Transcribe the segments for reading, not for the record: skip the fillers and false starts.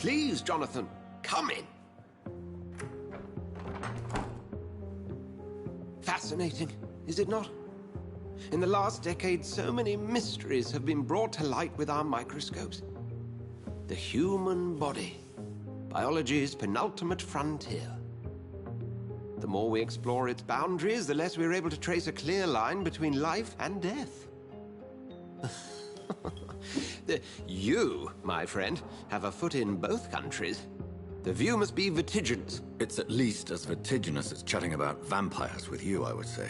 Please, Jonathan, come in. Fascinating, is it not? In the last decade, so many mysteries have been brought to light with our microscopes. The human body, biology's penultimate frontier. The more we explore its boundaries, the less we're able to trace a clear line between life and death. You, my friend, have a foot in both countries. The view must be vertiginous. It's at least as vertiginous as chatting about vampires with you, I would say.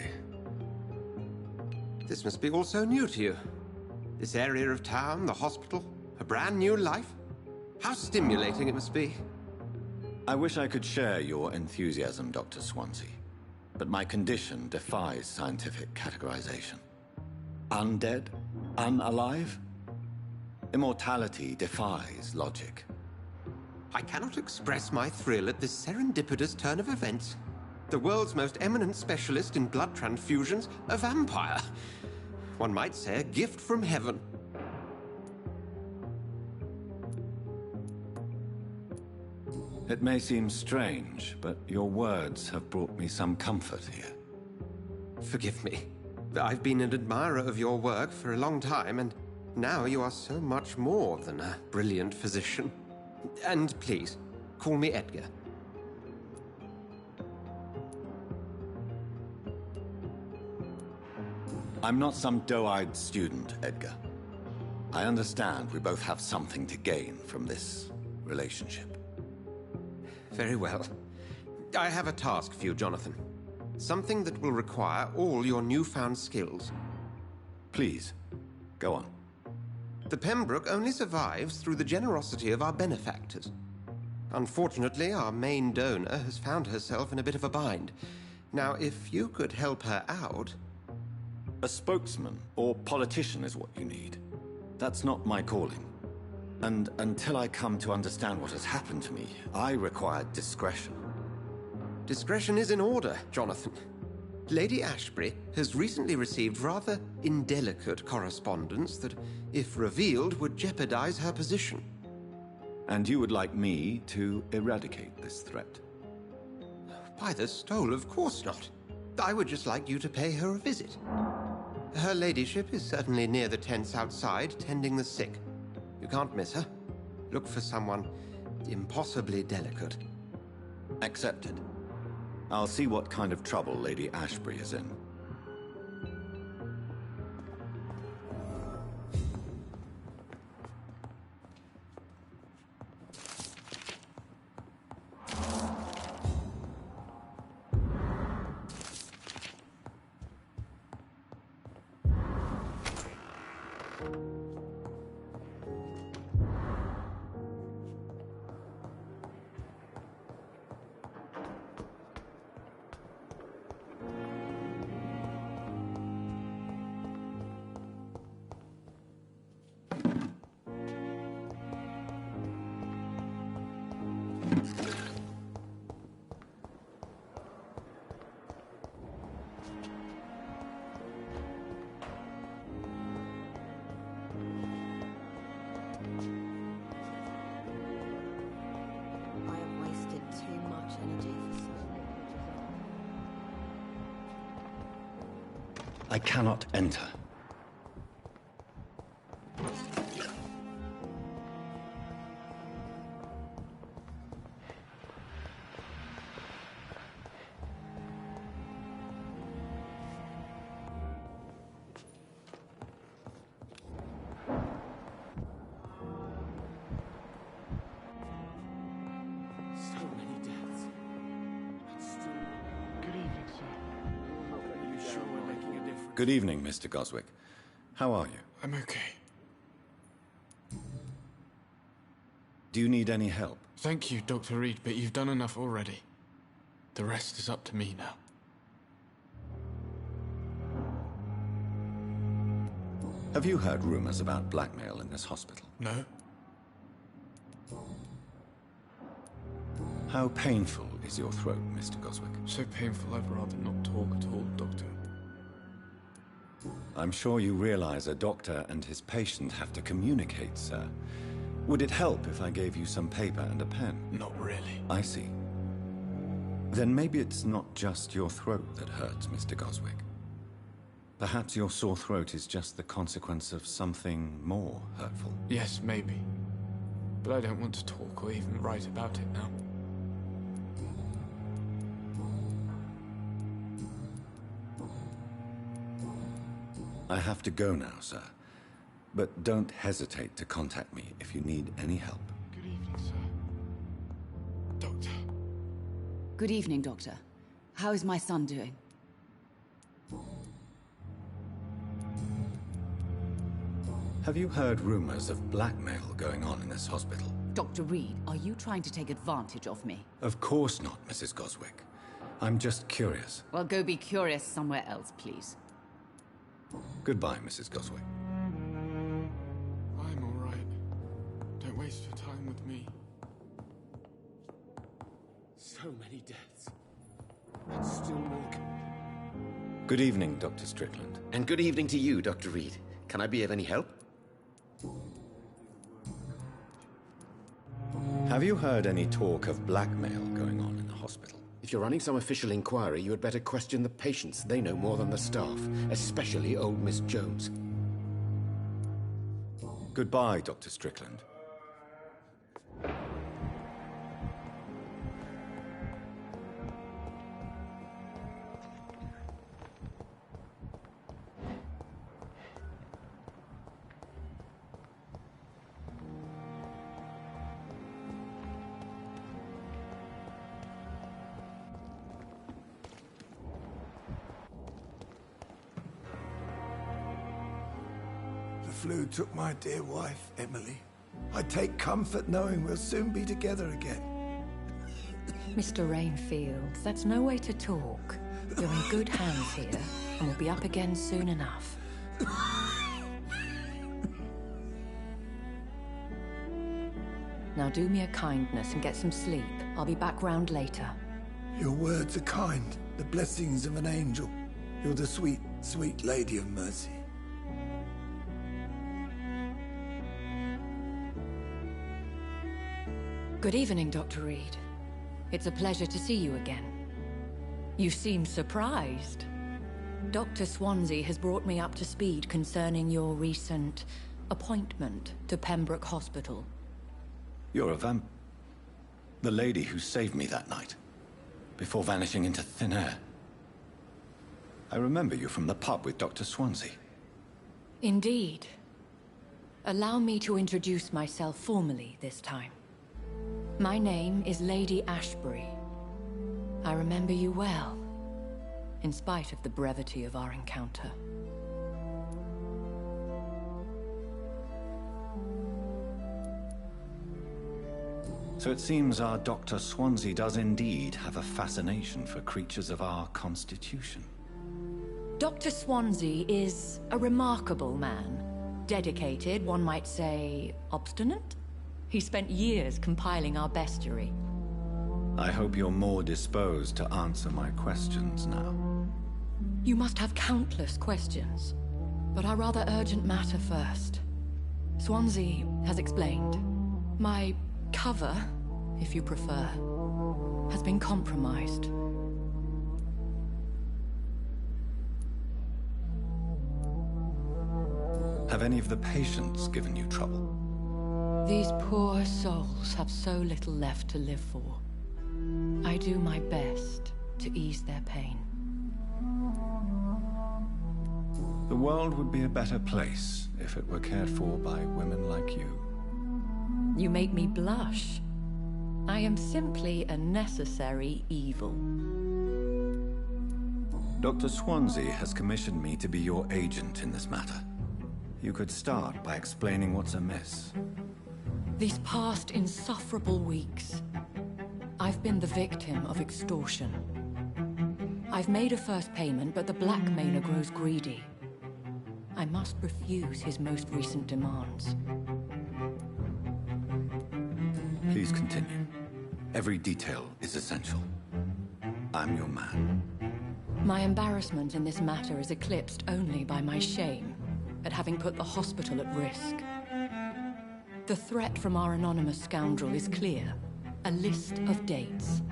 This must be all so new to you. This area of town, the hospital, a brand new life. How stimulating it must be. I wish I could share your enthusiasm, Dr. Swansea, but my condition defies scientific categorization. Undead? Unalive? Immortality defies logic. I cannot express my thrill at this serendipitous turn of events. The world's most eminent specialist in blood transfusions, a vampire. One might say a gift from heaven. It may seem strange, but your words have brought me some comfort here. Forgive me. I've been an admirer of your work for a long time, and now you are so much more than a brilliant physician. And please, call me Edgar. I'm not some doe-eyed student, Edgar. I understand we both have something to gain from this relationship. Very well. I have a task for you, Jonathan. Something that will require all your newfound skills. Please, go on. The Pembroke only survives through the generosity of our benefactors. Unfortunately, our main donor has found herself in a bit of a bind. Now, if you could help her out... A spokesman or politician is what you need. That's not my calling. And until I come to understand what has happened to me, I require discretion. Discretion is in order, Jonathan. Lady Ashbury has recently received rather indelicate correspondence that, if revealed, would jeopardize her position. And you would like me to eradicate this threat? By the stole, of course not. I would just like you to pay her a visit. Her ladyship is certainly near the tents outside, tending the sick. You can't miss her. Look for someone impossibly delicate. Accepted. I'll see what kind of trouble Lady Ashbury is in. I cannot enter. Good evening, Mr. Goswick. How are you? I'm okay. Do you need any help? Thank you, Dr. Reed, but you've done enough already. The rest is up to me now. Have you heard rumors about blackmail in this hospital? No? How painful is your throat, Mr. Goswick? So painful I'd rather not talk at all, Doctor. I'm sure you realize a doctor and his patient have to communicate, sir. Would it help if I gave you some paper and a pen? Not really. I see. Then maybe it's not just your throat that hurts, Mr. Goswick. Perhaps your sore throat is just the consequence of something more hurtful. Yes, maybe. But I don't want to talk or even write about it now. I have to go now, sir. But don't hesitate to contact me if you need any help. Good evening, sir. Doctor. Good evening, Doctor. How is my son doing? Have you heard rumors of blackmail going on in this hospital? Dr. Reed, are you trying to take advantage of me? Of course not, Mrs. Goswick. I'm just curious. Well, go be curious somewhere else, please. Goodbye, Mrs. Goswick. I'm all right. Don't waste your time with me. So many deaths. And still more. Good evening, Dr. Strickland. And good evening to you, Dr. Reed. Can I be of any help? Have you heard any talk of blackmail going on in the hospital? If you're running some official inquiry, you had better question the patients. They know more than the staff, especially old Miss Jones. Goodbye, Dr. Strickland. The flu took my dear wife, Emily. I take comfort knowing we'll soon be together again. Mr. Rainfield, that's no way to talk. You're in good hands here, and we'll be up again soon enough. Now do me a kindness and get some sleep. I'll be back round later. Your words are kind, the blessings of an angel. You're the sweet, sweet Lady of Mercy. Good evening, Dr. Reed. It's a pleasure to see you again. You seem surprised. Dr. Swansea has brought me up to speed concerning your recent appointment to Pembroke Hospital. You're a the lady who saved me that night, before vanishing into thin air. I remember you from the pub with Dr. Swansea. Indeed. Allow me to introduce myself formally this time. My name is Lady Ashbury. I remember you well, in spite of the brevity of our encounter. So it seems our Dr. Swansea does indeed have a fascination for creatures of our constitution. Dr. Swansea is a remarkable man. Dedicated, one might say, obstinate? He spent years compiling our bestiary. I hope you're more disposed to answer my questions now. You must have countless questions, but our rather urgent matter first. Swansea has explained. My cover, if you prefer, has been compromised. Have any of the patients given you trouble? These poor souls have so little left to live for. I do my best to ease their pain. The world would be a better place if it were cared for by women like you. You make me blush. I am simply a necessary evil. Dr. Swansea has commissioned me to be your agent in this matter. You could start by explaining what's amiss. These past insufferable weeks, I've been the victim of extortion. I've made a first payment, but the blackmailer grows greedy. I must refuse his most recent demands. Please continue. Every detail is essential. I'm your man. My embarrassment in this matter is eclipsed only by my shame at having put the hospital at risk. The threat from our anonymous scoundrel is clear. A list of dates.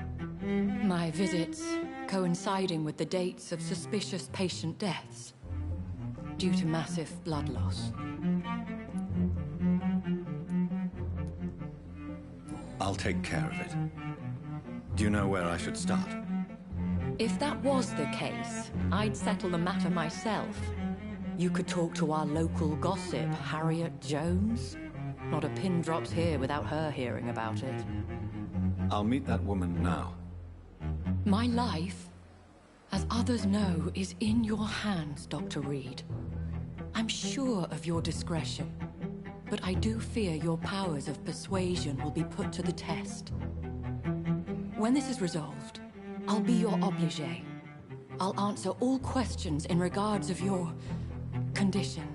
My visits coinciding with the dates of suspicious patient deaths due to massive blood loss. I'll take care of it. Do you know where I should start? If that was the case, I'd settle the matter myself. You could talk to our local gossip, Harriet Jones. Not a pin drops here without her hearing about it. I'll meet that woman now. My life, as others know, is in your hands, Dr. Reed. I'm sure of your discretion, but I do fear your powers of persuasion will be put to the test. When this is resolved, I'll be your obligé. I'll answer all questions in regards of your condition.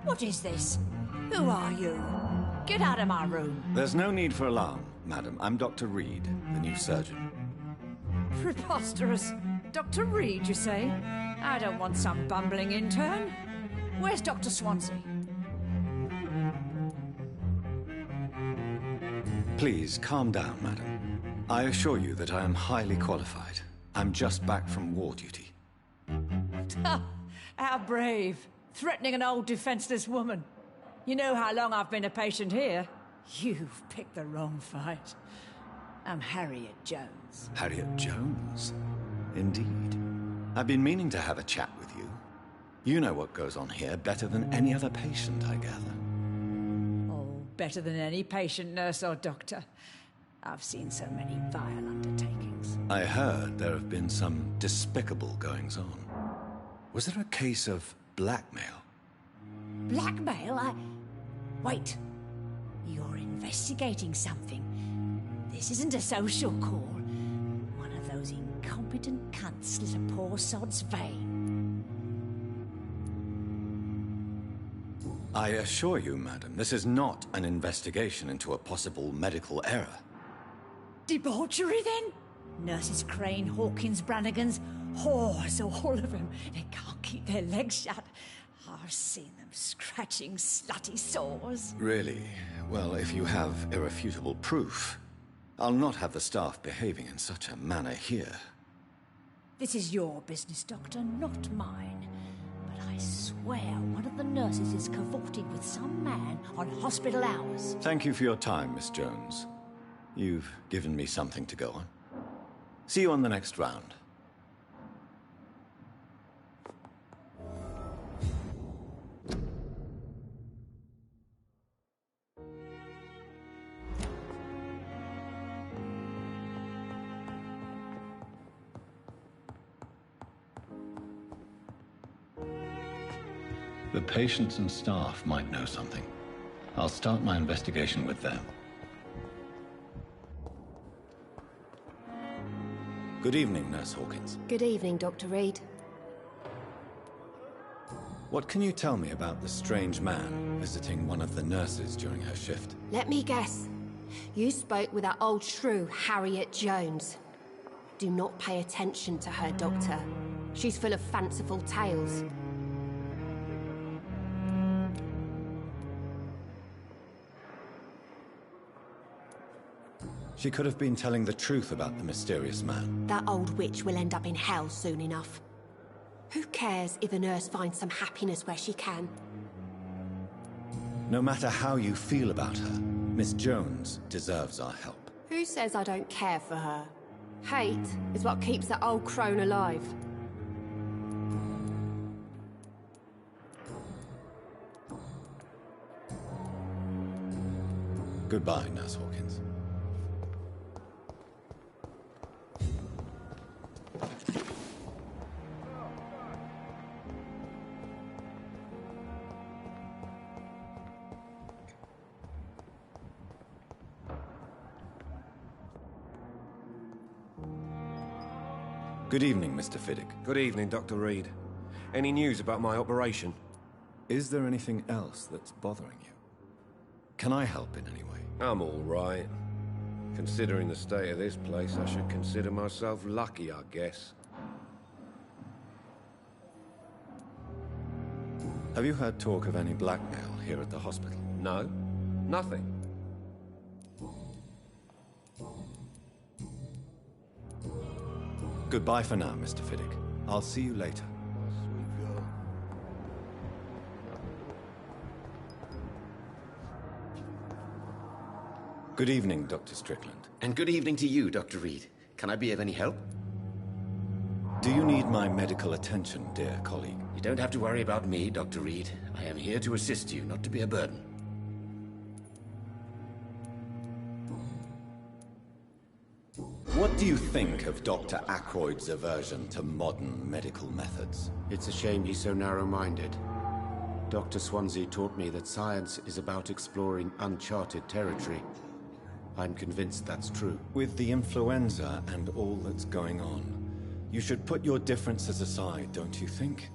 What is this? Who are you? Get out of my room. There's no need for alarm, madam. I'm Dr. Reed, the new surgeon. Preposterous. Dr. Reed, you say? I don't want some bumbling intern. Where's Dr. Swansea? Please, calm down, madam. I assure you that I am highly qualified. I'm just back from war duty. How brave. Threatening an old defenseless woman. You know how long I've been a patient here? You've picked the wrong fight. I'm Harriet Jones. Harriet Jones? Indeed. I've been meaning to have a chat with you. You know what goes on here better than any other patient, I gather. Oh, better than any patient, nurse or doctor. I've seen so many vile undertakings. I heard there have been some despicable goings-on. Was there a case of blackmail? Blackmail? Wait. You're investigating something. This isn't a social call. One of those incompetent cunts slit a poor sod's vein. I assure you, madam, this is not an investigation into a possible medical error. Debauchery, then? Nurses Crane, Hawkins, Brannigans, whores, all of them. They can't keep their legs shut. I've seen them scratching slutty sores. Really? Well, if you have irrefutable proof, I'll not have the staff behaving in such a manner here. This is your business, Doctor, not mine. But I swear one of the nurses is cavorting with some man on hospital hours. Thank you for your time, Miss Jones. You've given me something to go on. See you on the next round. The patients and staff might know something. I'll start my investigation with them. Good evening, Nurse Hawkins. Good evening, Dr. Reed. What can you tell me about the strange man visiting one of the nurses during her shift? Let me guess. You spoke with that old shrew, Harriet Jones. Do not pay attention to her, Doctor. She's full of fanciful tales. She could have been telling the truth about the mysterious man. That old witch will end up in hell soon enough. Who cares if a nurse finds some happiness where she can? No matter how you feel about her, Miss Jones deserves our help. Who says I don't care for her? Hate is what keeps that old crone alive. Goodbye, Nurse Hawkins. Good evening, Mr. Fiddick. Good evening, Dr. Reed. Any news about my operation? Is there anything else that's bothering you? Can I help in any way? I'm all right. Considering the state of this place, I should consider myself lucky, I guess. Have you heard talk of any blackmail here at the hospital? No, nothing. Goodbye for now, Mr. Fiddick. I'll see you later. Sweet girl. Good evening, Dr. Strickland. And good evening to you, Dr. Reed. Can I be of any help? Do you need my medical attention, dear colleague? You don't have to worry about me, Dr. Reed. I am here to assist you, not to be a burden. What do you think of Dr. Ackroyd's aversion to modern medical methods? It's a shame he's so narrow-minded. Dr. Swansea taught me that science is about exploring uncharted territory. I'm convinced that's true. With the influenza and all that's going on, you should put your differences aside, don't you think?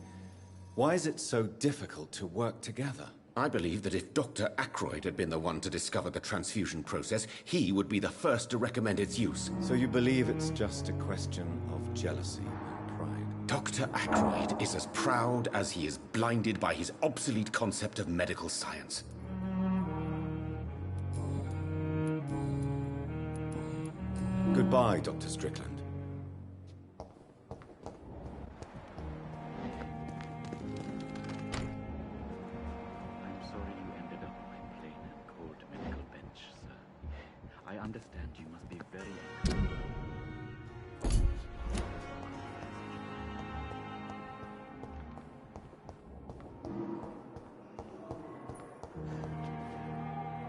Why is it so difficult to work together? I believe that if Dr. Ackroyd had been the one to discover the transfusion process, he would be the first to recommend its use. So you believe it's just a question of jealousy and pride? Dr. Ackroyd is as proud as he is blinded by his obsolete concept of medical science. Goodbye, Dr. Strickland. I understand you must be very angry.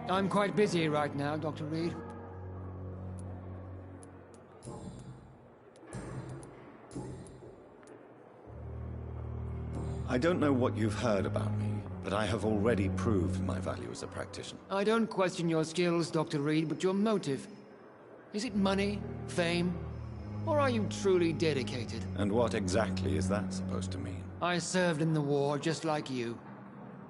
I'm quite busy right now, Dr. Reed. I don't know what you've heard about me, but I have already proved my value as a practitioner. I don't question your skills, Dr. Reed, but your motive. Is it money, fame, or are you truly dedicated? And what exactly is that supposed to mean? I served in the war just like you.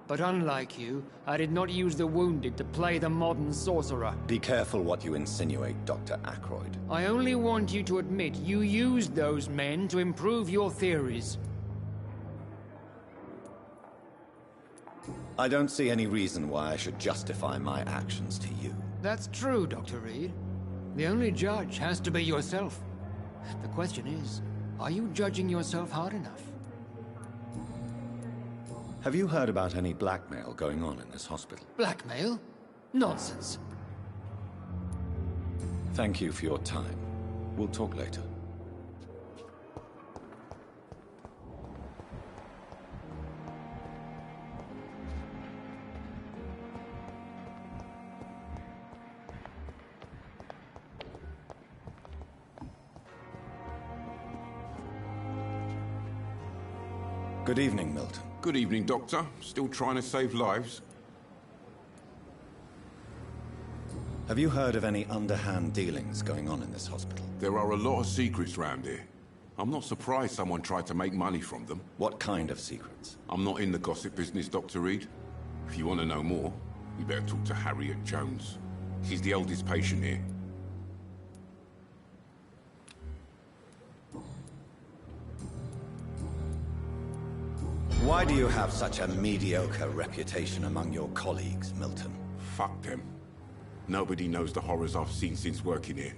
But unlike you, I did not use the wounded to play the modern sorcerer. Be careful what you insinuate, Dr. Ackroyd. I only want you to admit you used those men to improve your theories. I don't see any reason why I should justify my actions to you. That's true, Dr. Reed. The only judge has to be yourself. The question is, are you judging yourself hard enough? Have you heard about any blackmail going on in this hospital? Blackmail? Nonsense. Thank you for your time. We'll talk later. Good evening, Milton. Good evening, Doctor. Still trying to save lives? Have you heard of any underhand dealings going on in this hospital? There are a lot of secrets round here. I'm not surprised someone tried to make money from them. What kind of secrets? I'm not in the gossip business, Dr. Reed. If you want to know more, you better talk to Harriet Jones. She's the oldest patient here. Why do you have such a mediocre reputation among your colleagues, Milton? Fuck them. Nobody knows the horrors I've seen since working here.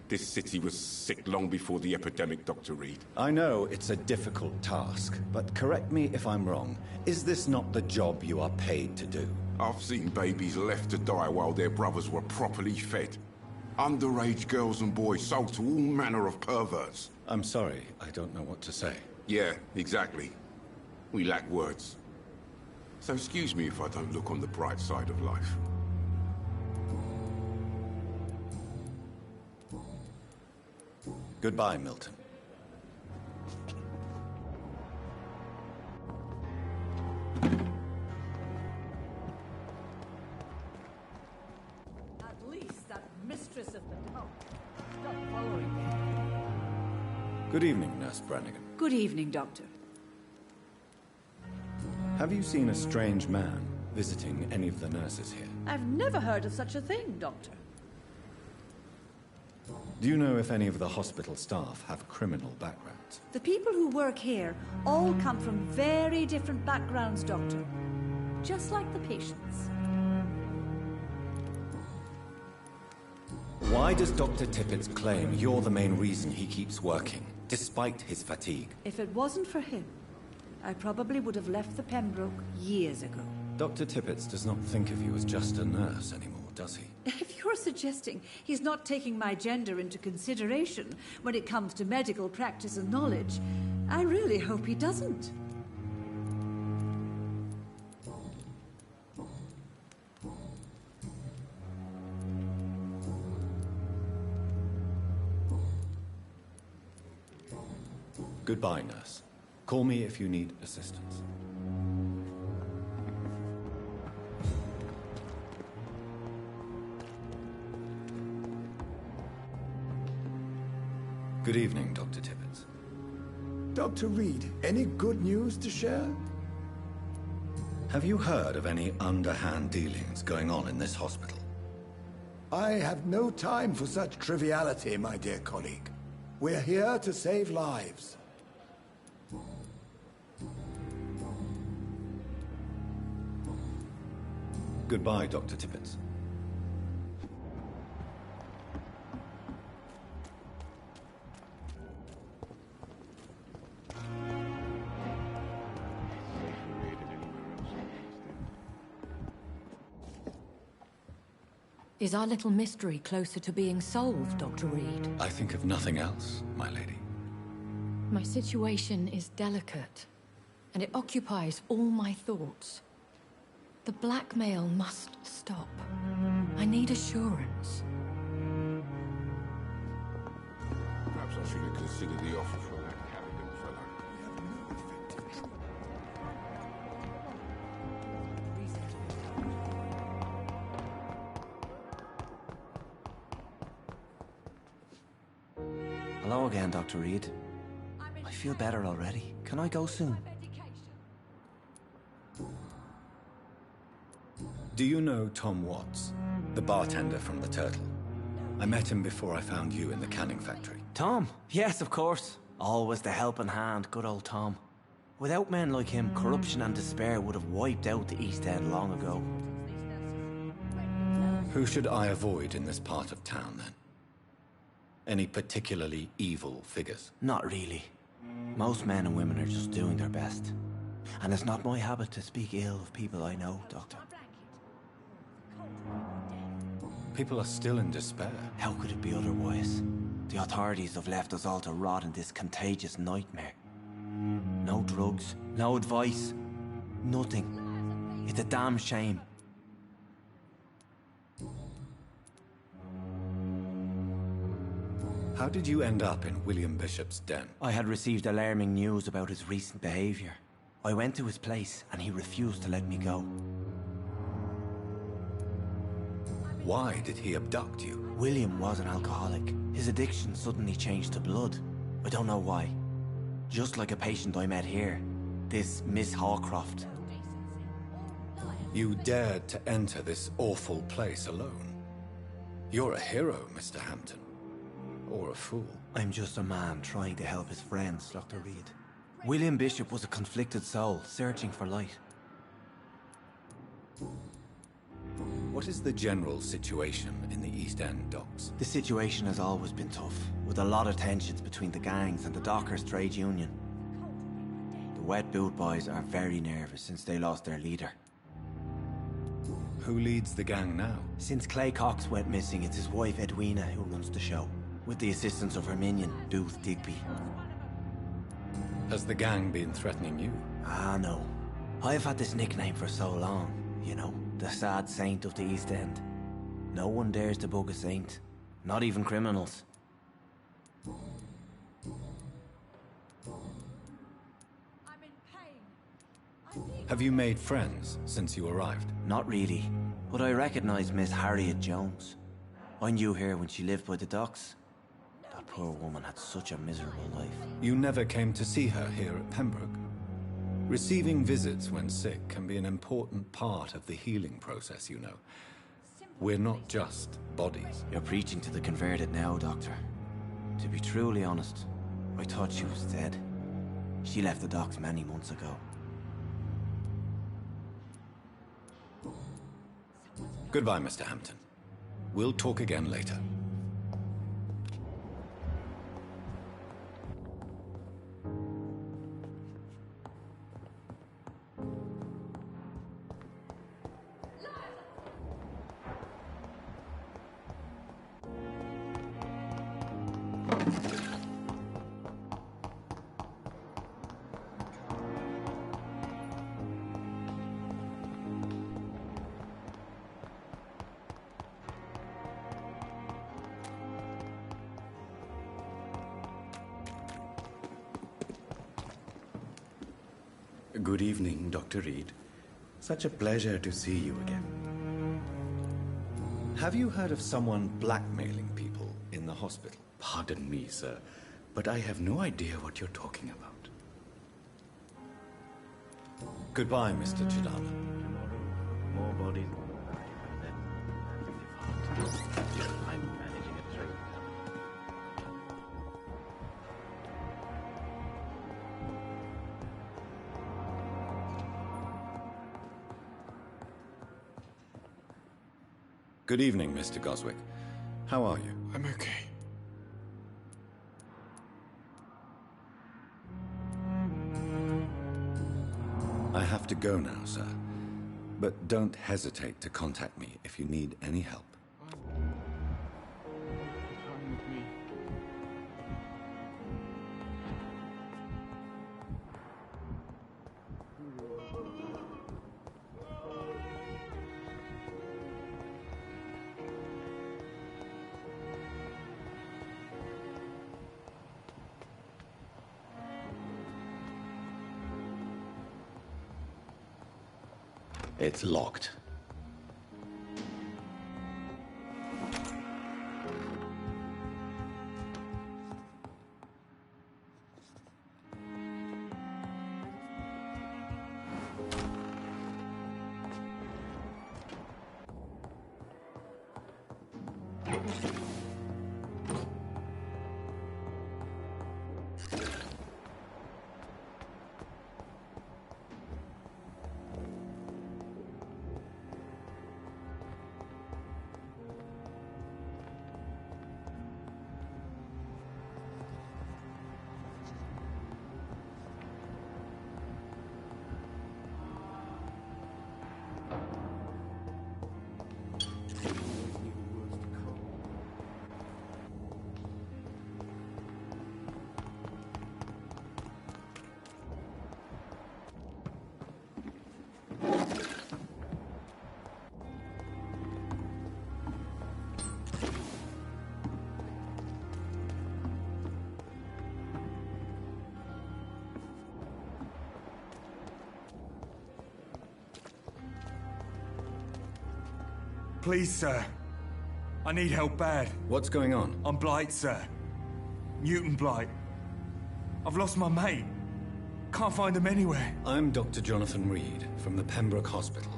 This city was sick long before the epidemic, Dr. Reed. I know it's a difficult task, but correct me if I'm wrong. Is this not the job you are paid to do? I've seen babies left to die while their brothers were properly fed. Underage girls and boys sold to all manner of perverts. I'm sorry, I don't know what to say. Yeah, exactly. We lack words. So excuse me if I don't look on the bright side of life. Goodbye, Milton. At least that mistress of the town. Stop following me. Good evening, Nurse Brannigan. Good evening, Doctor. Have you seen a strange man visiting any of the nurses here? I've never heard of such a thing, Doctor. Do you know if any of the hospital staff have criminal backgrounds? The people who work here all come from very different backgrounds, Doctor. Just like the patients. Why does Dr. Tippett's claim you're the main reason he keeps working, despite his fatigue? If it wasn't for him, I probably would have left the Pembroke years ago. Dr. Tippett does not think of you as just a nurse anymore, does he? If you're suggesting he's not taking my gender into consideration when it comes to medical practice and knowledge, I really hope he doesn't. Goodbye, nurse. Call me if you need assistance. Good evening, Dr. Tippett. Dr. Reed, any good news to share? Have you heard of any underhand dealings going on in this hospital? I have no time for such triviality, my dear colleague. We're here to save lives. Goodbye, Dr. Tippett. Is our little mystery closer to being solved, Dr. Reed? I think of nothing else, my lady. My situation is delicate, and it occupies all my thoughts. The blackmail must stop. I need assurance. Perhaps I should have considered the offer from that Harrigan fellow. Hello again, Dr. Reed. I feel better already. Can I go soon? Do you know Tom Watts, the bartender from the Turtle? I met him before I found you in the canning factory. Tom? Yes, of course. Always the helping hand, good old Tom. Without men like him, corruption and despair would have wiped out the East End long ago. Who should I avoid in this part of town, then? Any particularly evil figures? Not really. Most men and women are just doing their best. And it's not my habit to speak ill of people I know, Doctor. People are still in despair. How could it be otherwise? The authorities have left us all to rot in this contagious nightmare. No drugs, no advice, nothing. It's a damn shame. How did you end up in William Bishop's den? I had received alarming news about his recent behavior. I went to his place and he refused to let me go. Why did he abduct you? William was an alcoholic. His addiction suddenly changed to blood. I don't know why. Just like a patient I met here. This Miss Hawcroft. You dared to enter this awful place alone. You're a hero, Mr. Hampton. Or a fool. I'm just a man trying to help his friends, Dr. Reed. William Bishop was a conflicted soul, searching for light. What is the general situation in the East End docks? The situation has always been tough, with a lot of tensions between the gangs and the dockers' trade union. The wet boot boys are very nervous since they lost their leader. Who leads the gang now? Since Clay Cox went missing, it's his wife Edwina who runs the show, with the assistance of her minion, Booth Digby. Has the gang been threatening you? Ah, no. I've had this nickname for so long, you know, the sad saint of the East End. No one dares to bug a saint, not even criminals. Have you made friends since you arrived? Not really, but I recognize Miss Harriet Jones. I knew her when she lived by the docks. The That poor woman had such a miserable life. You never came to see her here at Pembroke. Receiving visits when sick can be an important part of the healing process, you know. We're not just bodies. You're preaching to the converted now, Doctor. To be truly honest, I thought she was dead. She left the docks many months ago. Goodbye, Mr. Hampton. We'll talk again later. Good evening, Dr. Reed. Such a pleasure to see you again. Have you heard of someone blackmailing people in the hospital? Pardon me, sir, but I have no idea what you're talking about. Goodbye, Mr. Chidama. More bodies. I'm managing a train. Good evening, Mr. Goswick. How are you? I'm okay. I have to go now, sir. But don't hesitate to contact me if you need any help. It's locked. Please, sir. I need help bad. What's going on? I'm Blight, sir. Newton Blight. I've lost my mate. Can't find him anywhere. I'm Dr. Jonathan Reed from the Pembroke Hospital.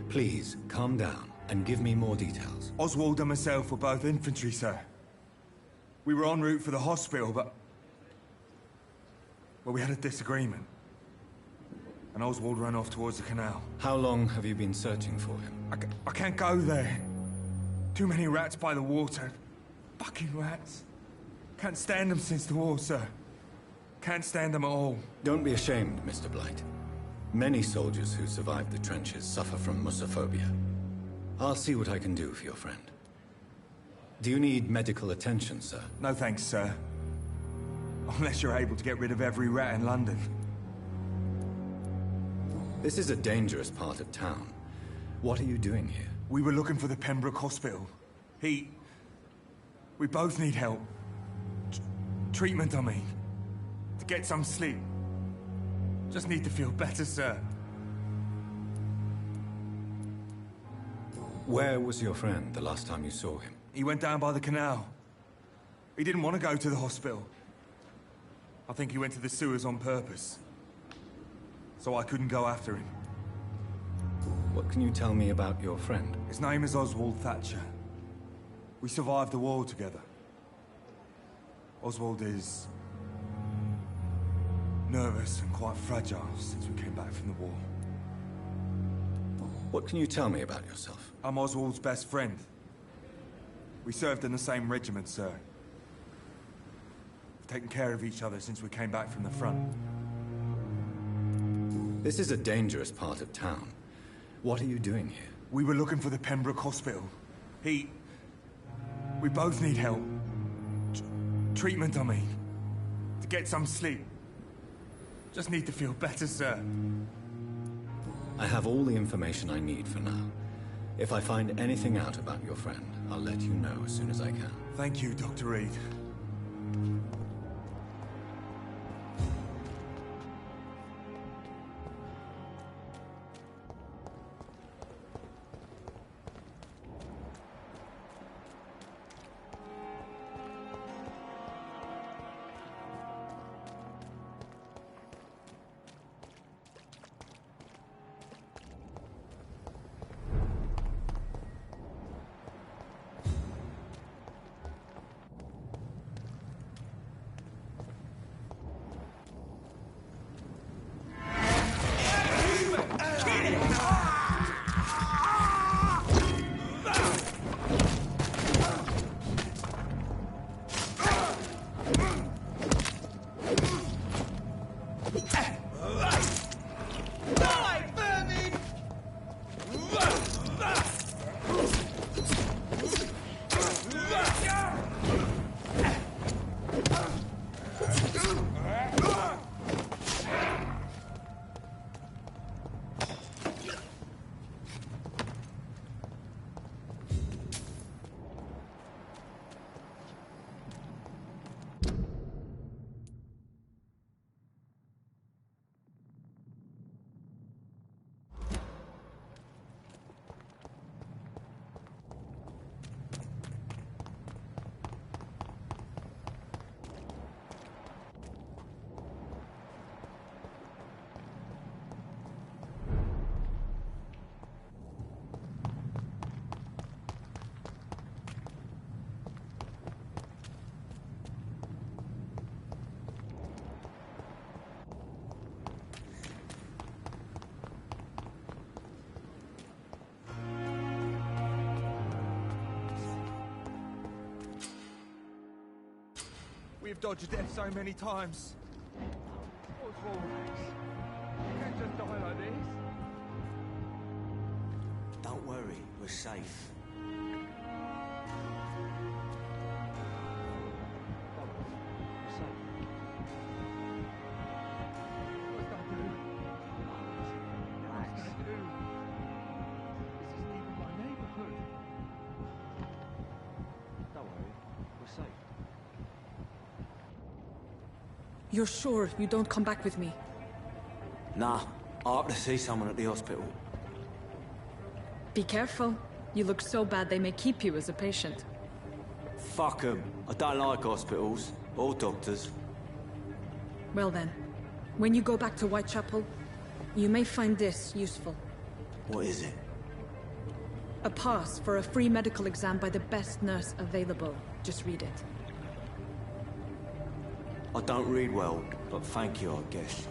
Please, calm down and give me more details. Oswald and myself were both infantry, sir. We were en route for the hospital, but... well, we had a disagreement. And Oswald ran off towards the canal. How long have you been searching for him? I can't go there. Too many rats by the water. Fucking rats. Can't stand them since the war, sir. Can't stand them at all. Don't be ashamed, Mr. Blight. Many soldiers who survived the trenches suffer from musophobia. I'll see what I can do for your friend. Do you need medical attention, sir? No thanks, sir. Unless you're able to get rid of every rat in London. This is a dangerous part of town. What are you doing here? We were looking for the Pembroke Hospital. We both need help. Treatment, I mean. To get some sleep. Just need to feel better, sir. Where was your friend the last time you saw him? He went down by the canal. He didn't want to go to the hospital. I think he went to the sewers on purpose. So I couldn't go after him. What can you tell me about your friend? His name is Oswald Thatcher. We survived the war together. Oswald is nervous and quite fragile since we came back from the war. What can you tell me about yourself? I'm Oswald's best friend. We served in the same regiment, sir. We've taken care of each other since we came back from the front. This is a dangerous part of town. What are you doing here? We were looking for the Pembroke Hospital. We both need help. Treatment, I mean. To get some sleep. Just need to feel better, sir. I have all the information I need for now. If I find anything out about your friend, I'll let you know as soon as I can. Thank you, Dr. Reed. We've dodged death so many times. What's wrong with us? You can't just die like this. Don't worry, we're safe. You're sure you don't come back with me? Nah, I ought to see someone at the hospital. Be careful. You look so bad they may keep you as a patient. Fuck 'em. I don't like hospitals, or doctors. Well then, when you go back to Whitechapel, you may find this useful. What is it? A pass for a free medical exam by the best nurse available. Just read it. I don't read well, but thank you, I guess.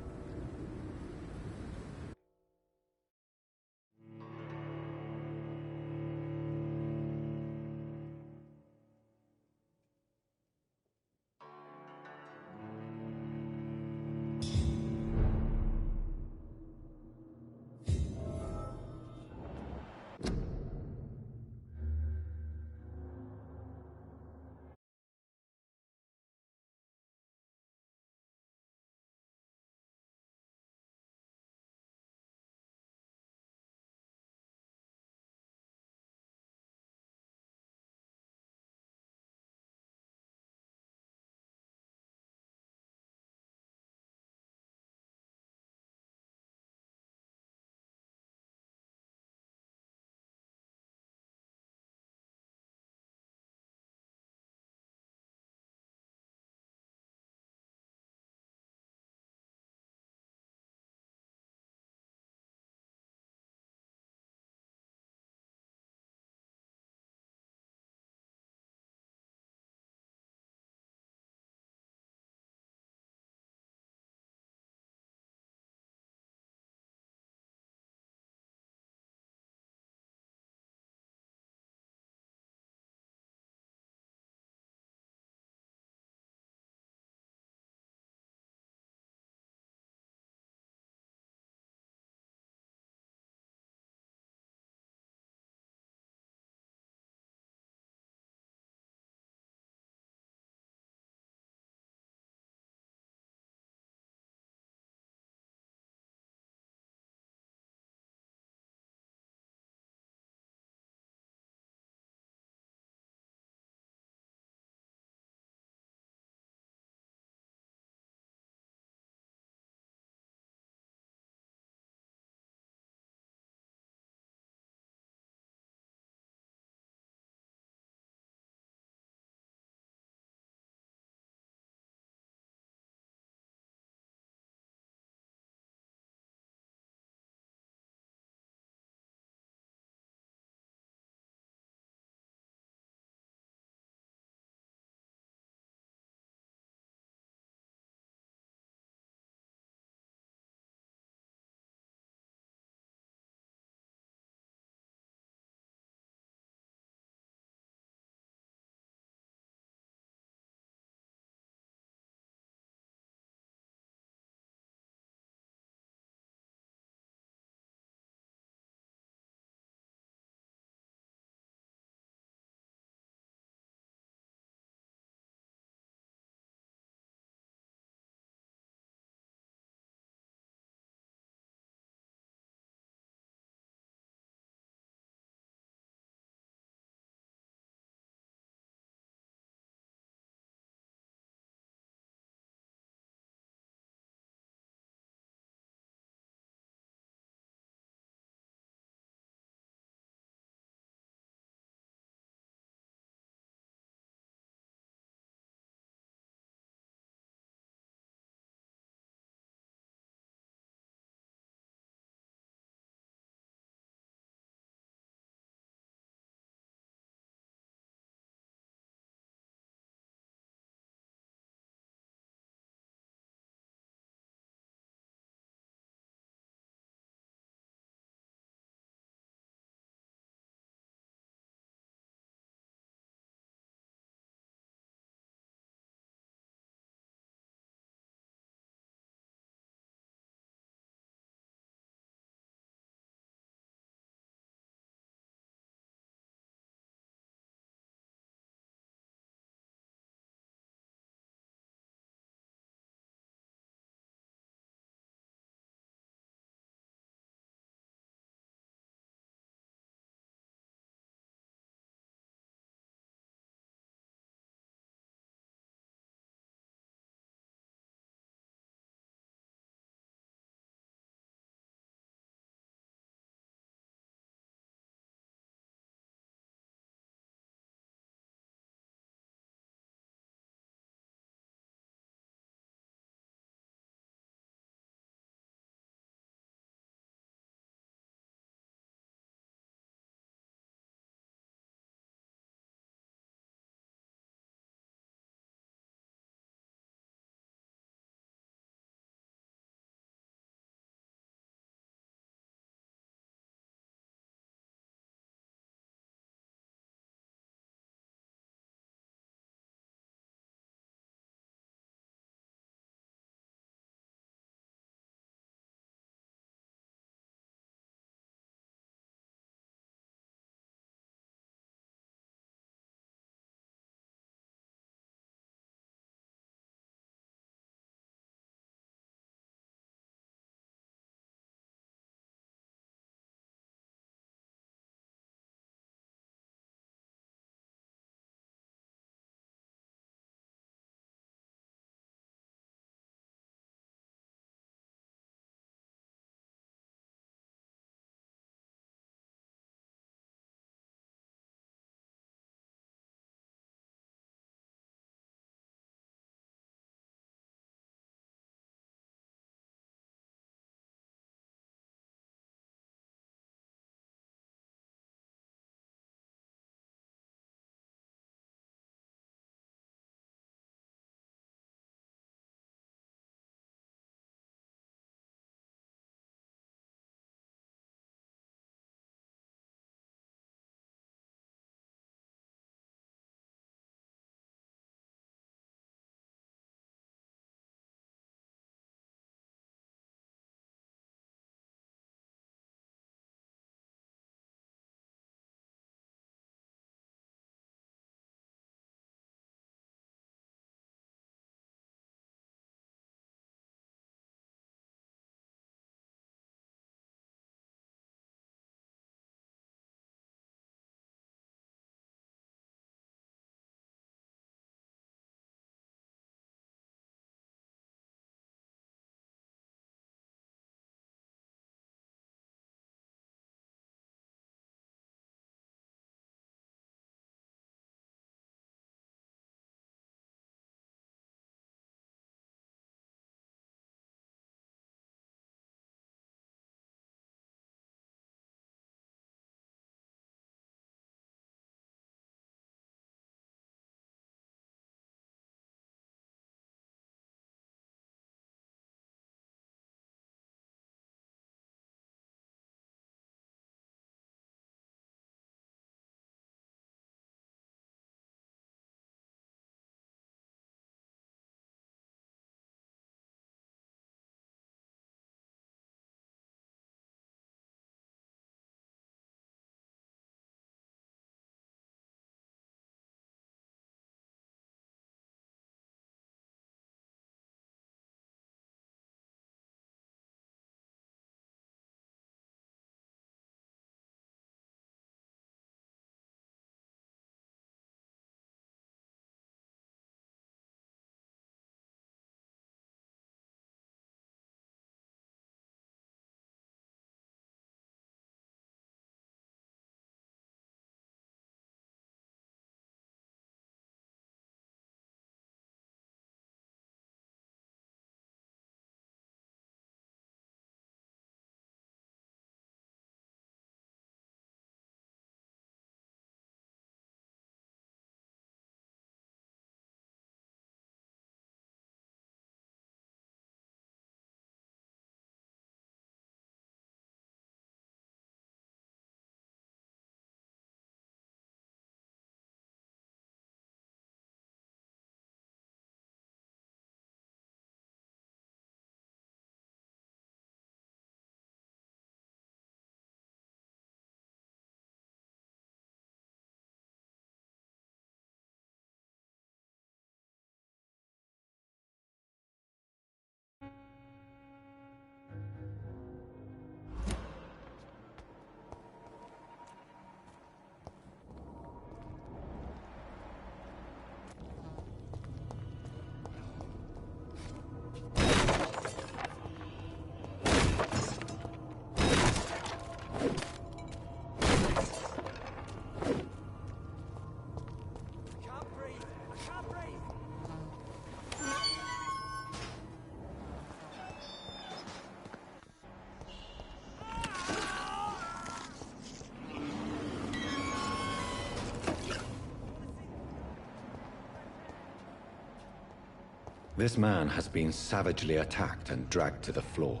This man has been savagely attacked and dragged to the floor.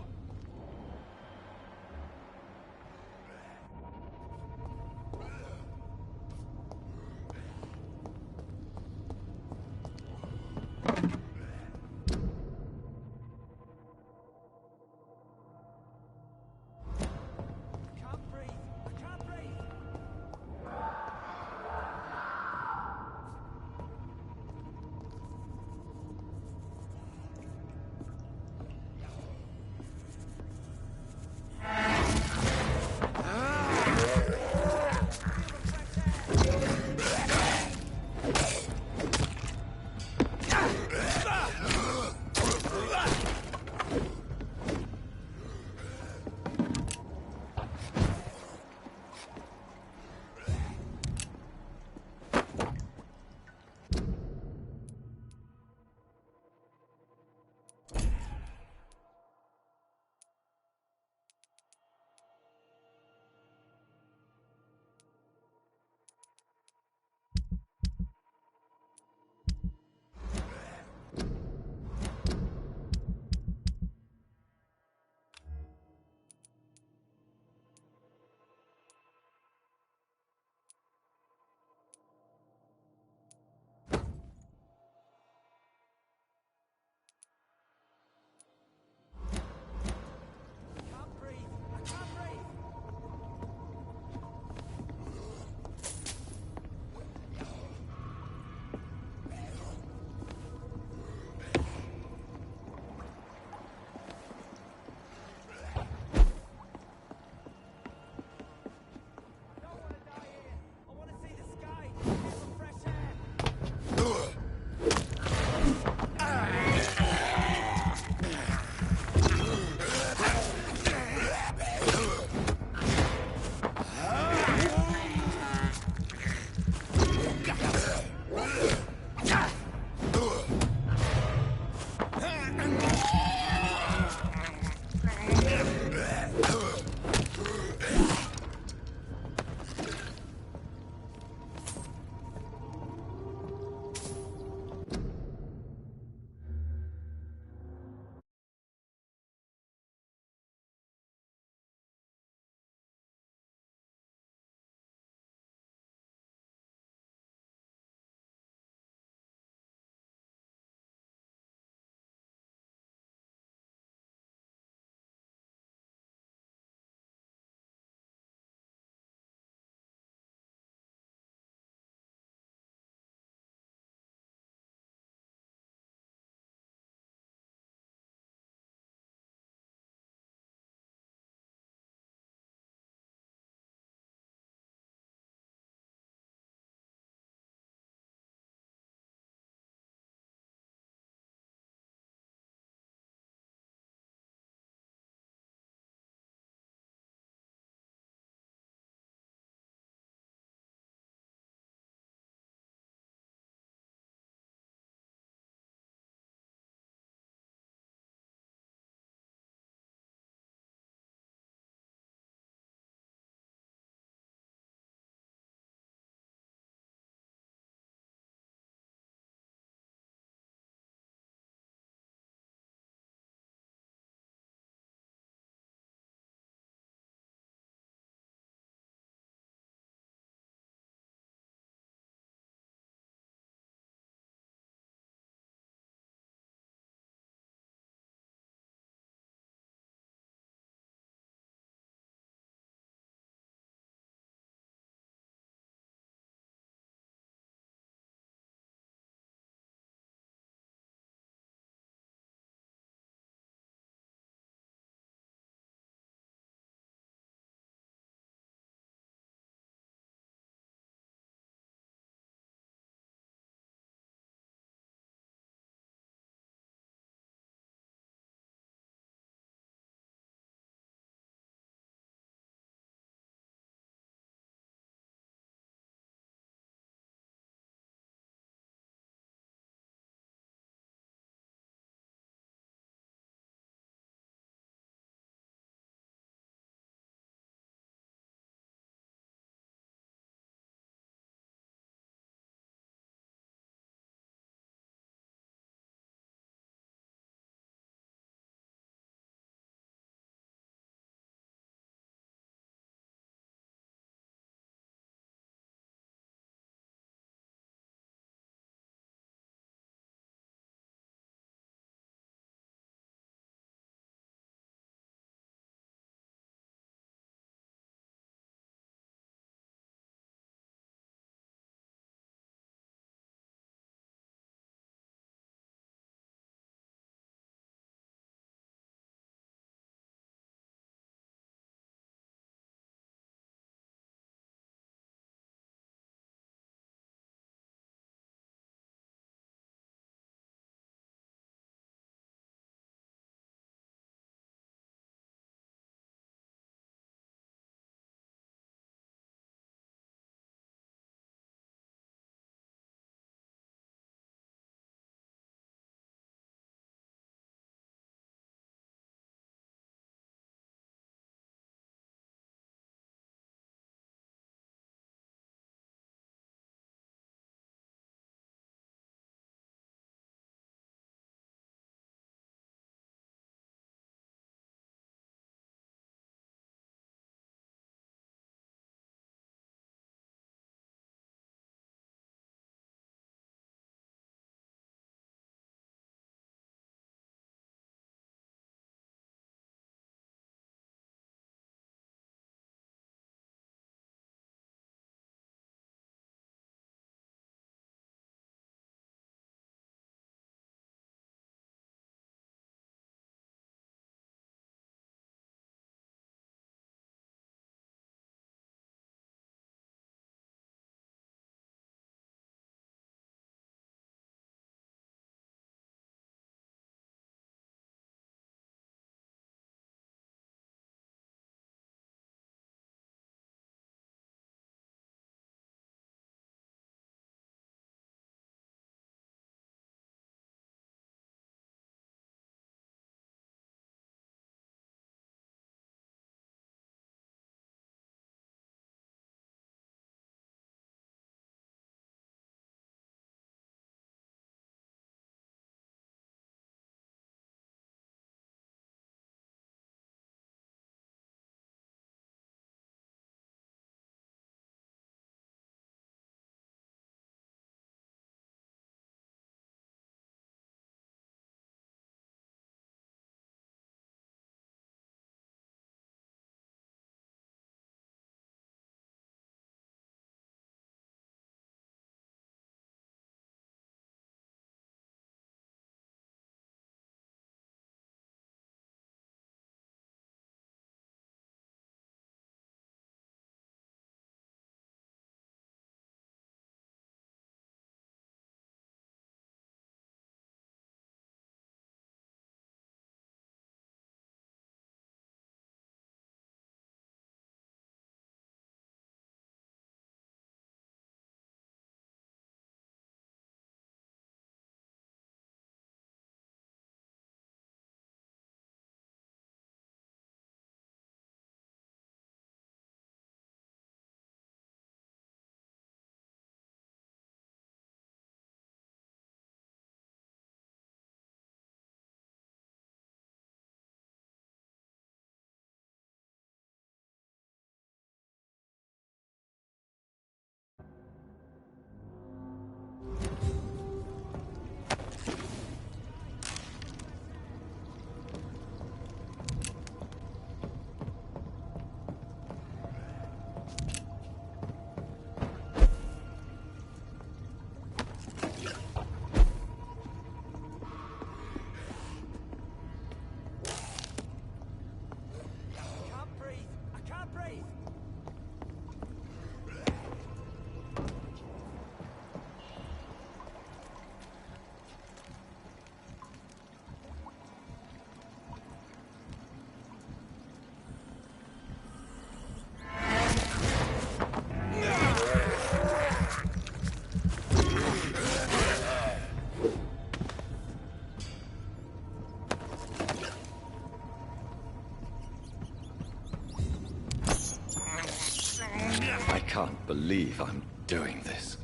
can't believe I'm doing this.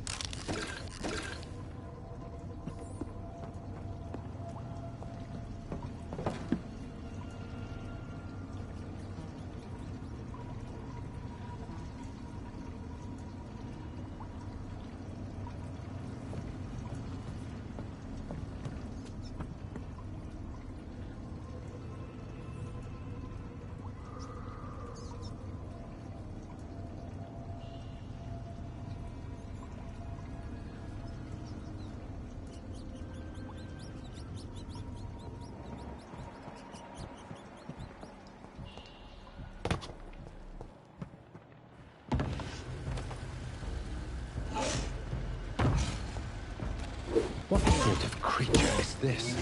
What sort of creature is this?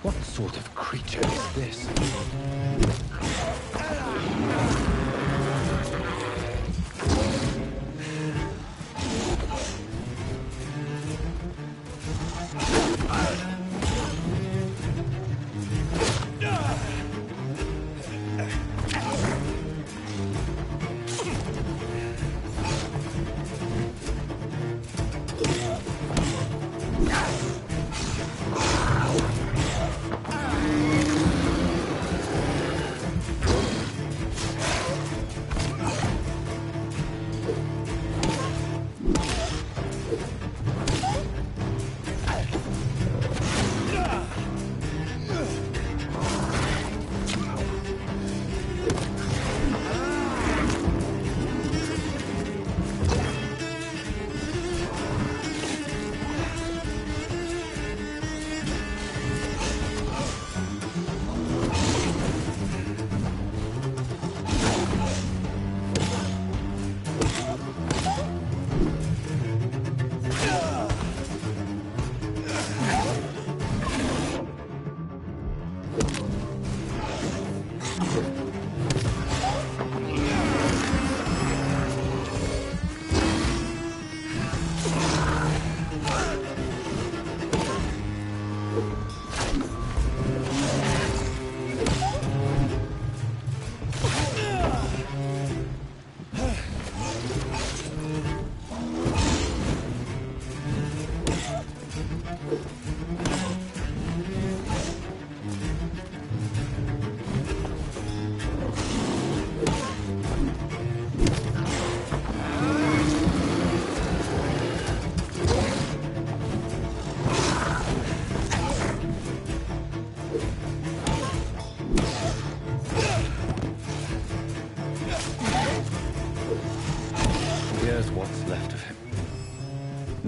What sort of creature is this?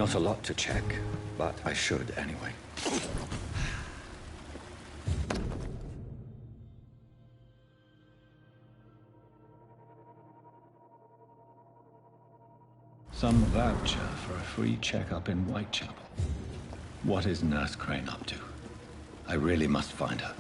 Not a lot to check, but I should anyway. Some voucher for a free checkup in Whitechapel. What is Nurse Crane up to? I really must find her.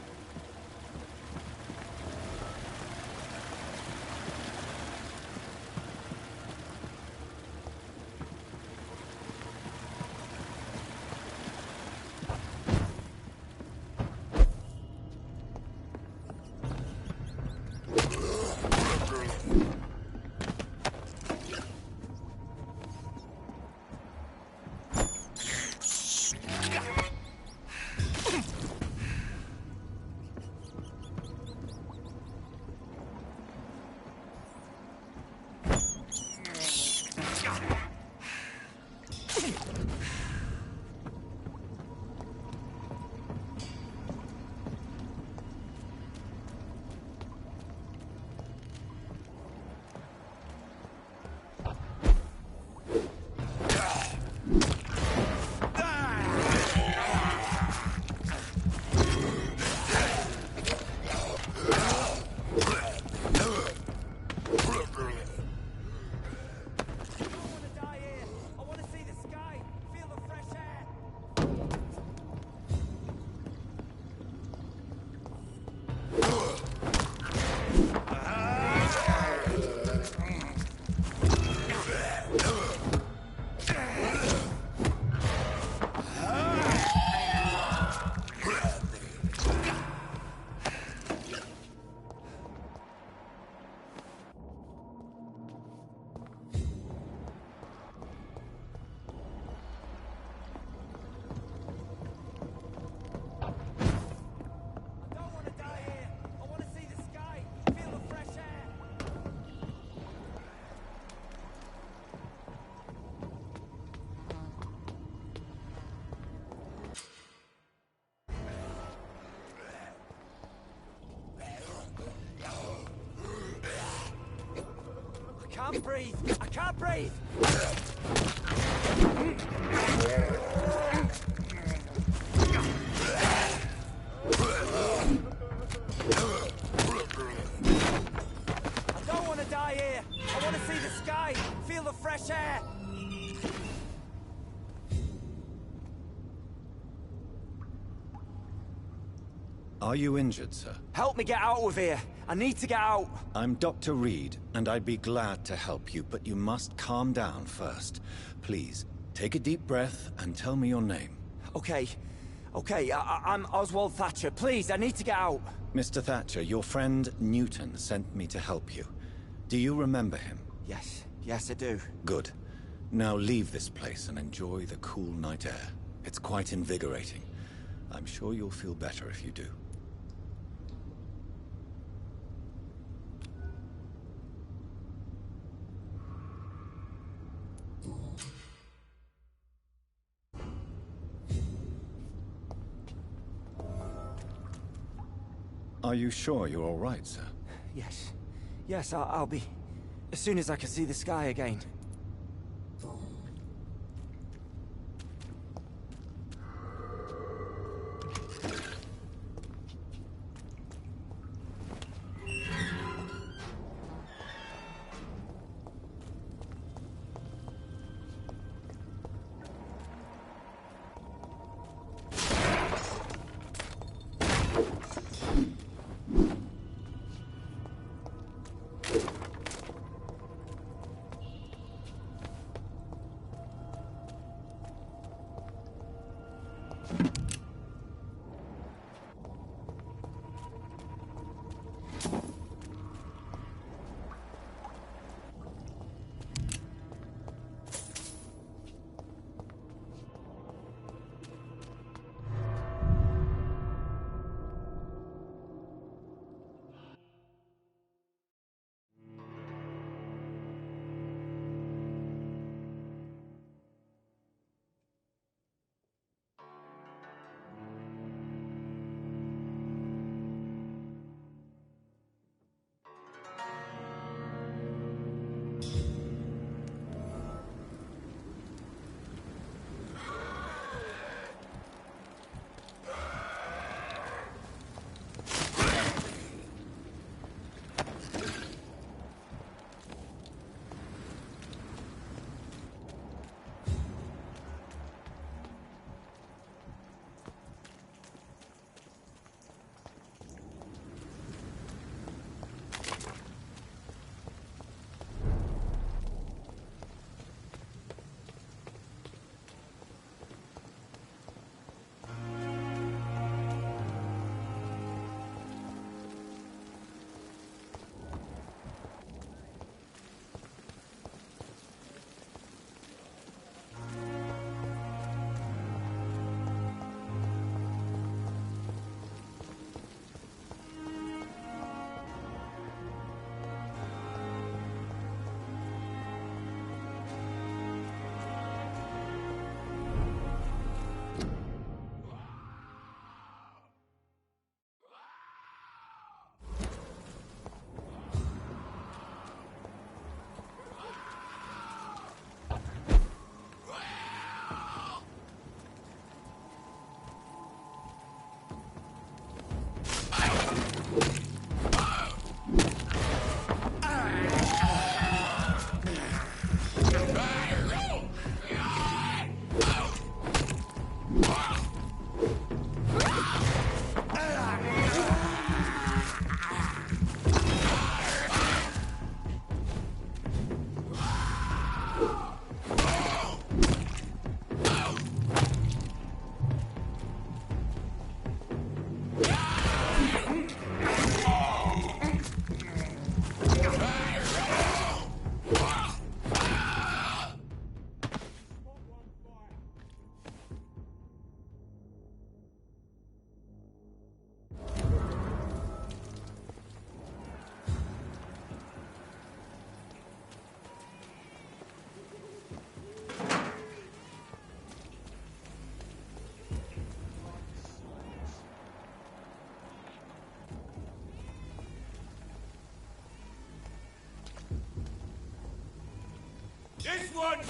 I can't breathe! I can't breathe! I don't want to die here! I want to see the sky, feel the fresh air! Are you injured, sir? Help me get out of here! I need to get out! I'm Dr. Reed, and I'd be glad to help you, but you must calm down first. Please, take a deep breath and tell me your name. Okay. I'm Oswald Thatcher. Please, I need to get out. Mr. Thatcher, your friend Newton sent me to help you. Do you remember him? Yes, I do. Good. Now leave this place and enjoy the cool night air. It's quite invigorating. I'm sure you'll feel better if you do. Are you sure you're all right, sir? Yes, I'll be... as soon as I can see the sky again. This one!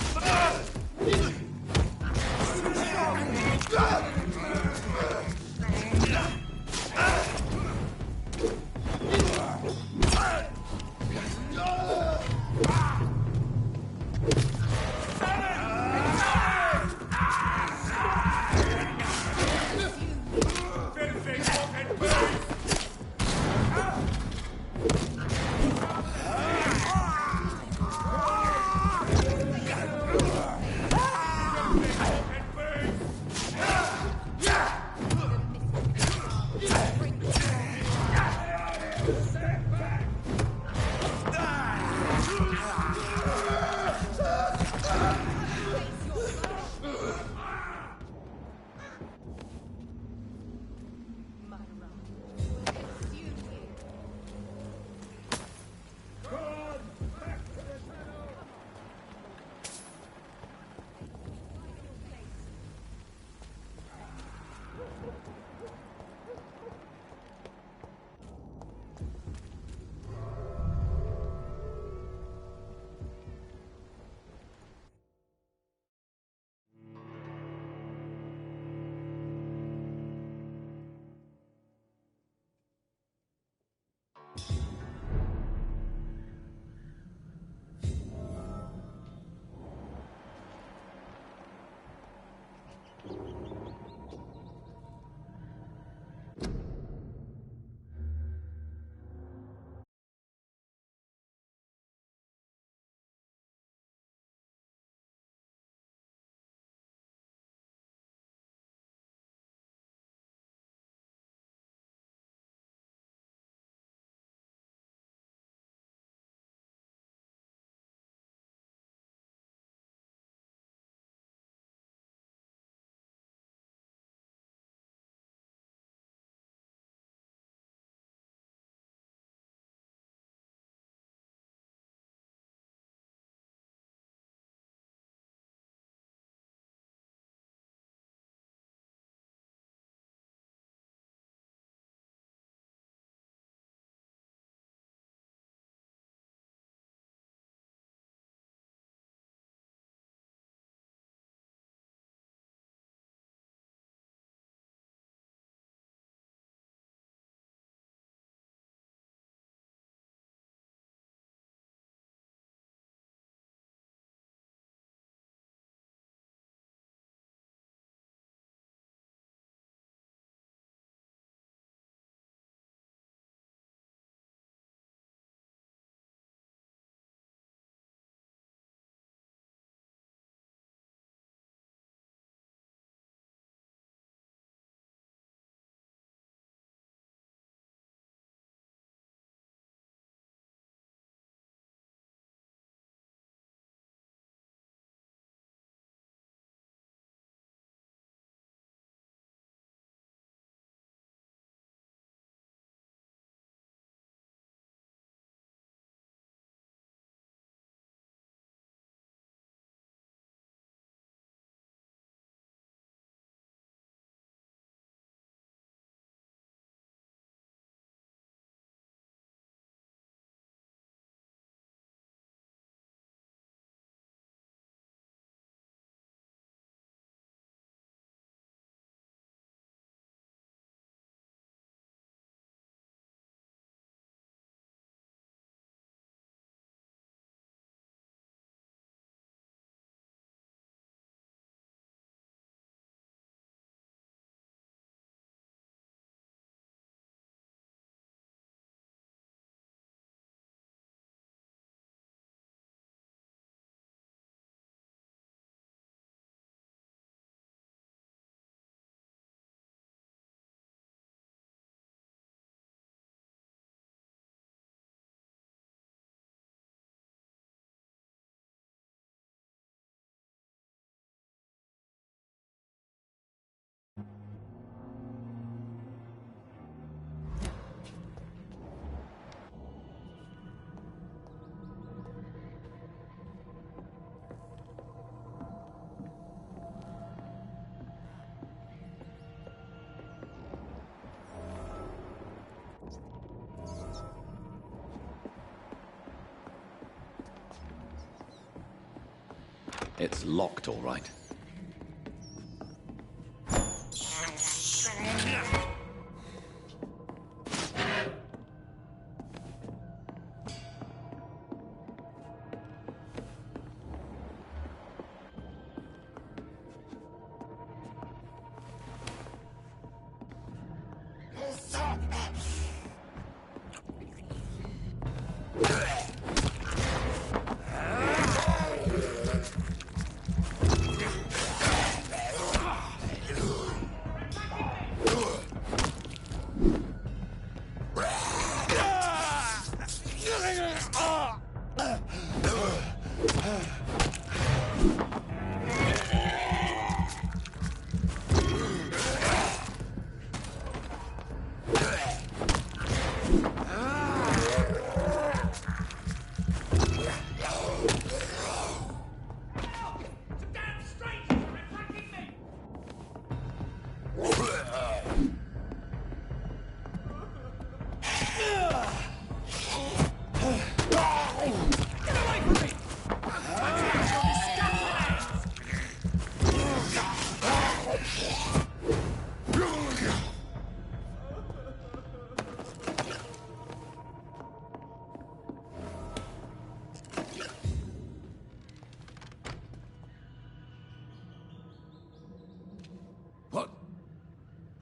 It's locked, all right.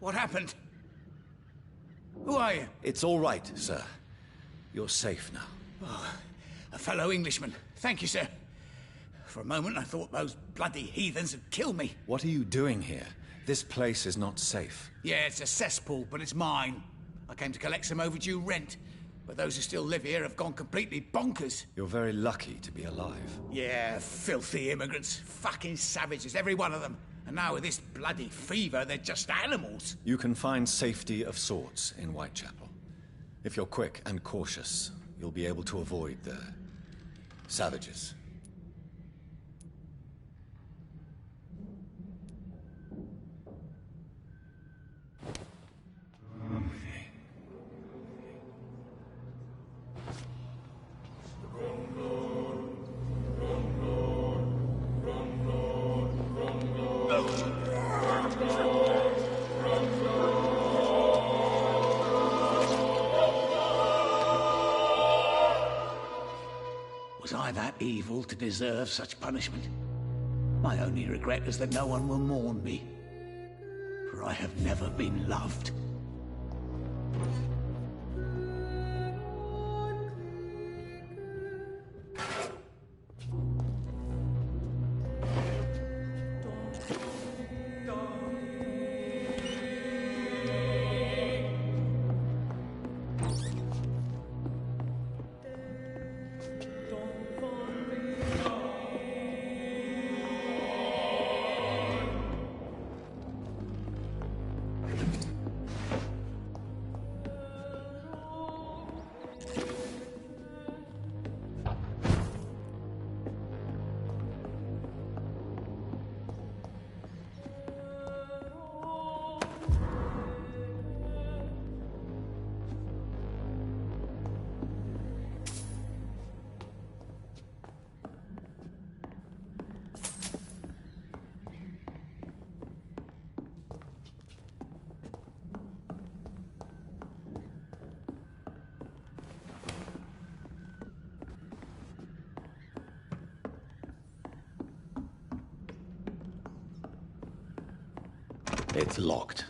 What happened? Who are you? It's all right, sir. You're safe now. Oh, a fellow Englishman. Thank you, sir. For a moment, I thought those bloody heathens had killed me. What are you doing here? This place is not safe. Yeah, it's a cesspool, but it's mine. I came to collect some overdue rent, but those who still live here have gone completely bonkers. You're very lucky to be alive. Yeah, filthy immigrants. Fucking savages, every one of them. And now with this bloody fever, they're just animals. You can find safety of sorts in Whitechapel. If you're quick and cautious, you'll be able to avoid the savages. Was I that evil to deserve such punishment? My only regret is that no one will mourn me, for I have never been loved. It's locked.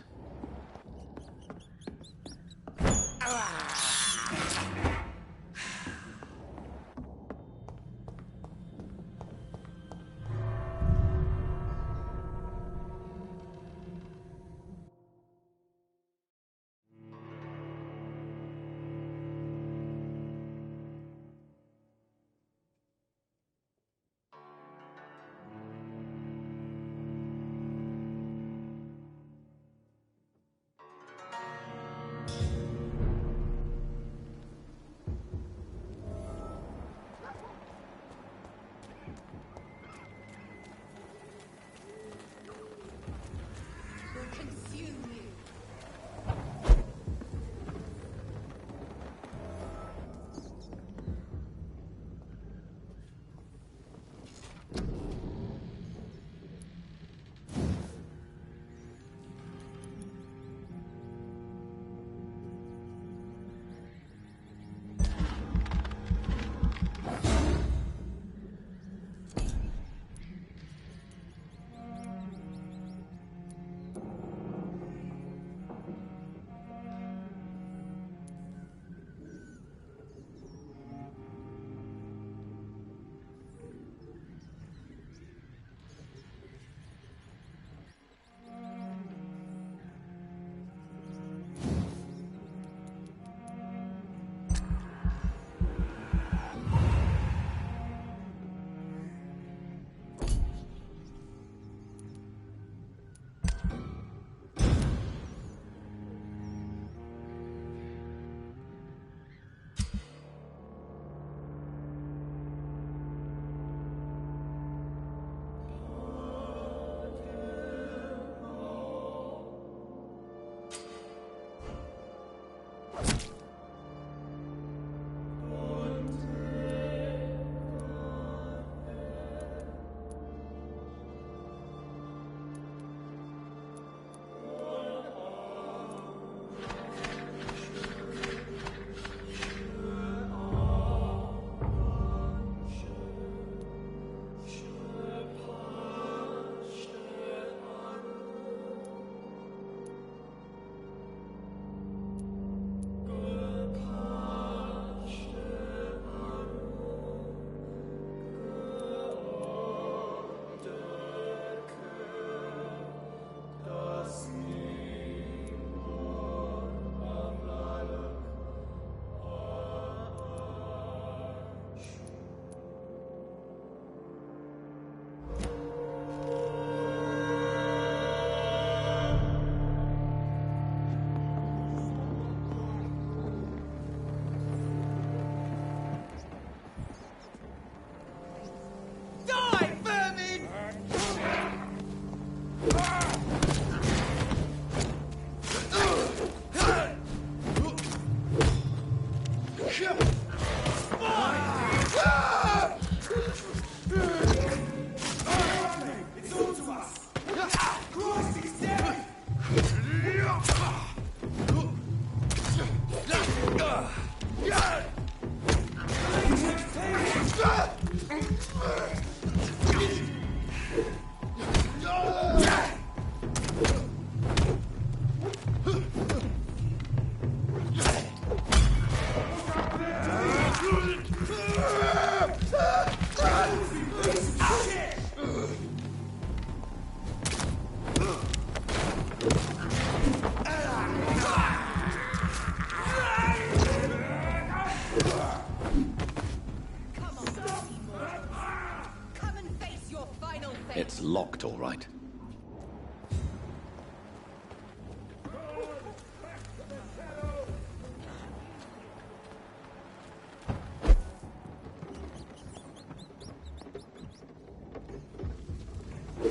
It's locked, all right.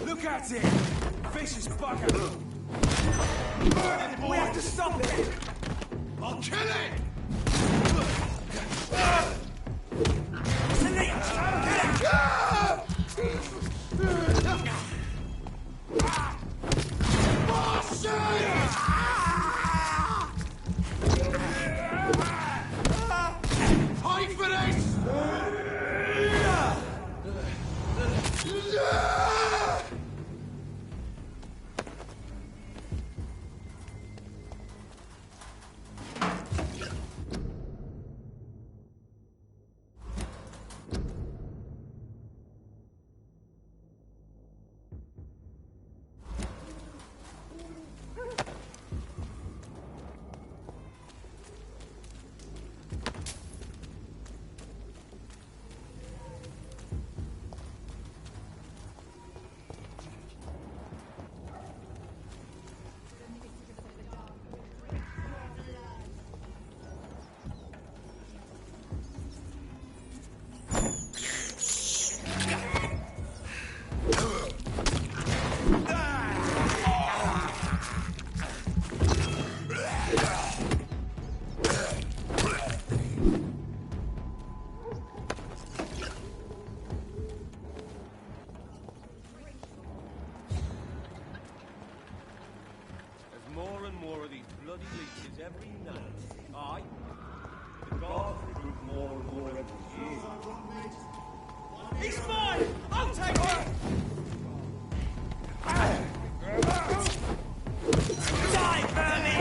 Look at it! Vicious bugger! We have to stop it! I'll kill it! It's a Fight for this! More and more of these bloody leeches every night. Aye. The guards recruit more and more every year. He's mine! I'll take it! Die, Bernie!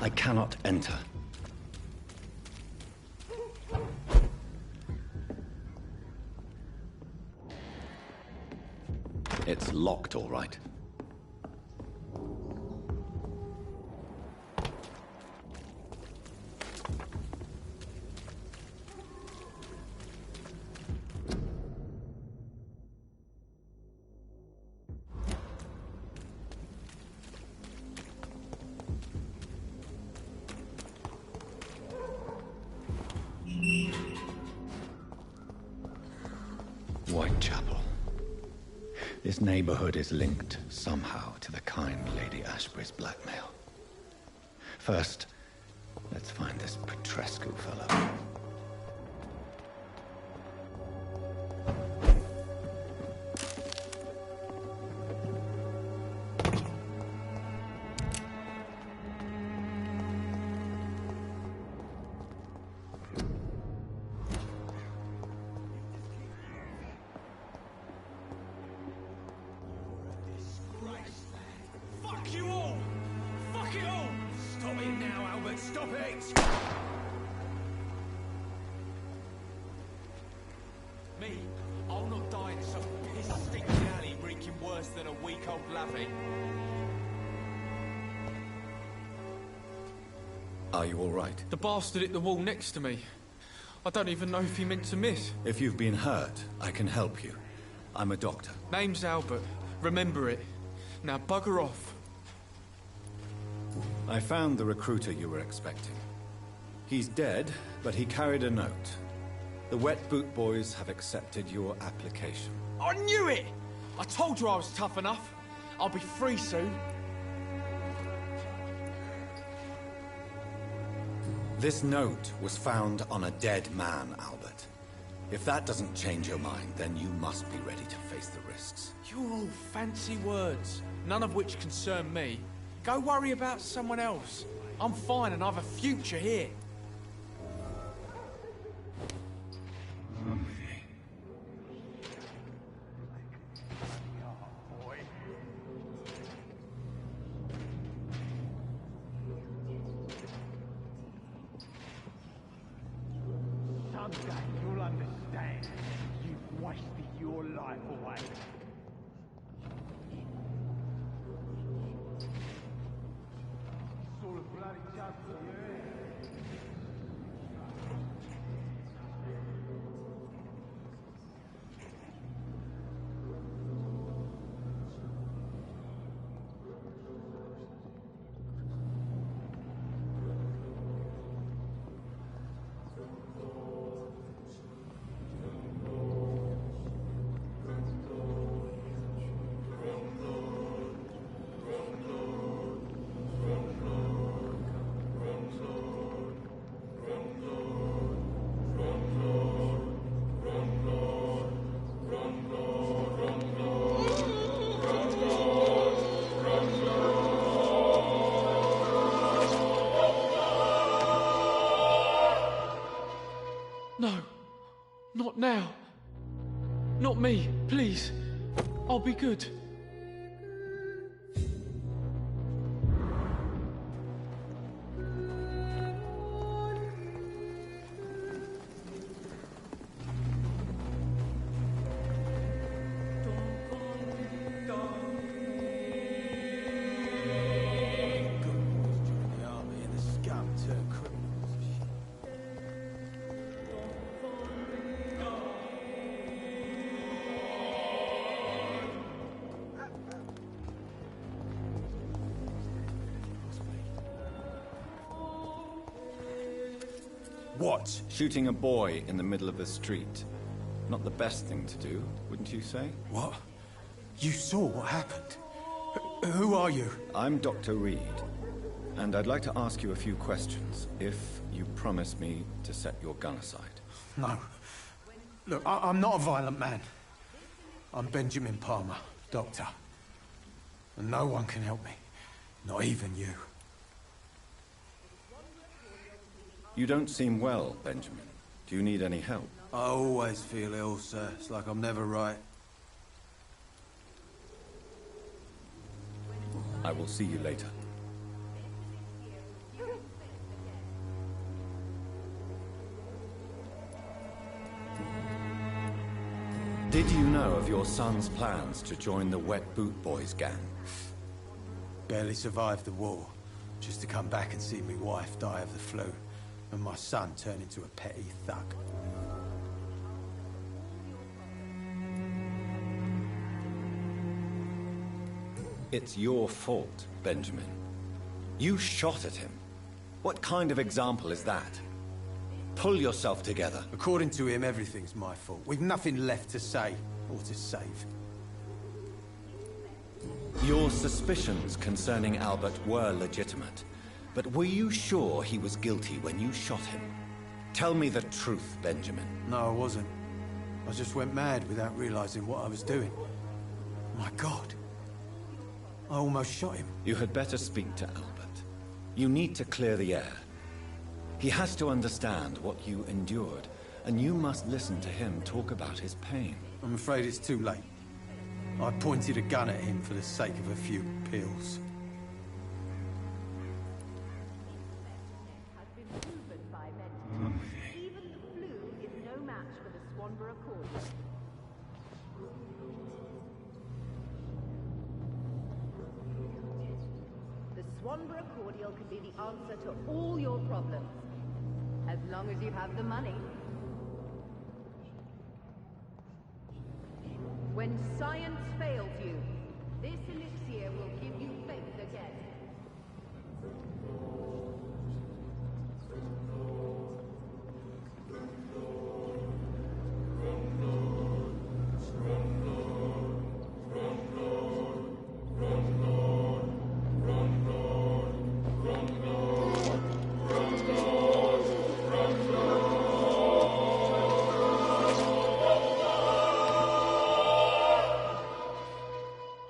I cannot enter. It's locked, all right. Whitechapel. This neighborhood is linked somehow to the kind Lady Ashbury's blackmail. First, let's find this Petrescu fellow. Avi. Are you all right? The bastard hit the wall next to me. I don't even know if he meant to miss. If you've been hurt, I can help you. I'm a doctor. Name's Albert. Remember it. Now bugger off. I found the recruiter you were expecting. He's dead, but he carried a note. The Wet Boot Boys have accepted your application. I knew it! I told you I was tough enough. I'll be free soon. This note was found on a dead man, Albert. If that doesn't change your mind, then you must be ready to face the risks. You're all fancy words, none of which concern me. Go worry about someone else. I'm fine and I've a future here. Someday you'll understand. You've wasted your life away. Sort of bloody chance for you. No, not now. Not me, please. I'll be good. What? Shooting a boy in the middle of the street. Not the best thing to do, wouldn't you say? What? You saw what happened? Who are you? I'm Dr. Reed, and I'd like to ask you a few questions, if you promise me to set your gun aside. No. Look, I'm not a violent man. I'm Benjamin Palmer, doctor. And no one can help me. Not even you. You don't seem well, Benjamin. Do you need any help? I always feel ill, sir. It's like I'm never right. I will see you later. Did you know of your son's plans to join the Wet Boot Boys gang? Barely survived the war, just to come back and see my wife die of the flu, and my son turn into a petty thug. It's your fault, Benjamin. You shot at him. What kind of example is that? Pull yourself together. According to him, everything's my fault. We've nothing left to say or to save. Your suspicions concerning Albert were legitimate, but were you sure he was guilty when you shot him? Tell me the truth, Benjamin. No, I wasn't. I just went mad without realizing what I was doing. My God. I almost shot him. You had better speak to Albert. You need to clear the air. He has to understand what you endured, and you must listen to him talk about his pain. I'm afraid it's too late. I pointed a gun at him for the sake of a few pills. Swanborough cordial can be the answer to all your problems. As long as you have the money. When science fails you, this elixir will give you faith again.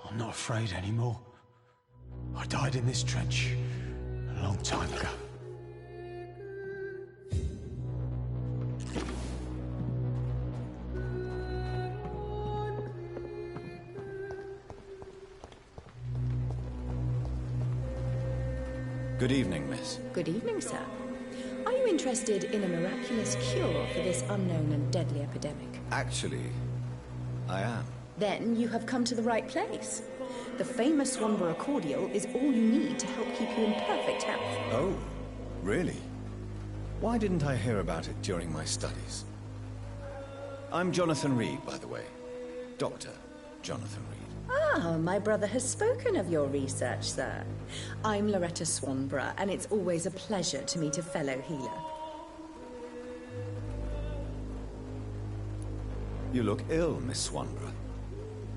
I'm not afraid anymore. I died in this trench a long time ago. Good evening, miss. Good evening, sir. Are you interested in a miraculous cure for this unknown and deadly epidemic? Actually, I am. Then you have come to the right place. The famous Swanborough cordial is all you need to help keep you in perfect health. Oh, really? Why didn't I hear about it during my studies? I'm Jonathan Reed, by the way. Dr. Jonathan Reed. Ah, my brother has spoken of your research, sir. I'm Loretta Swanborough, and it's always a pleasure to meet a fellow healer. You look ill, Miss Swanborough.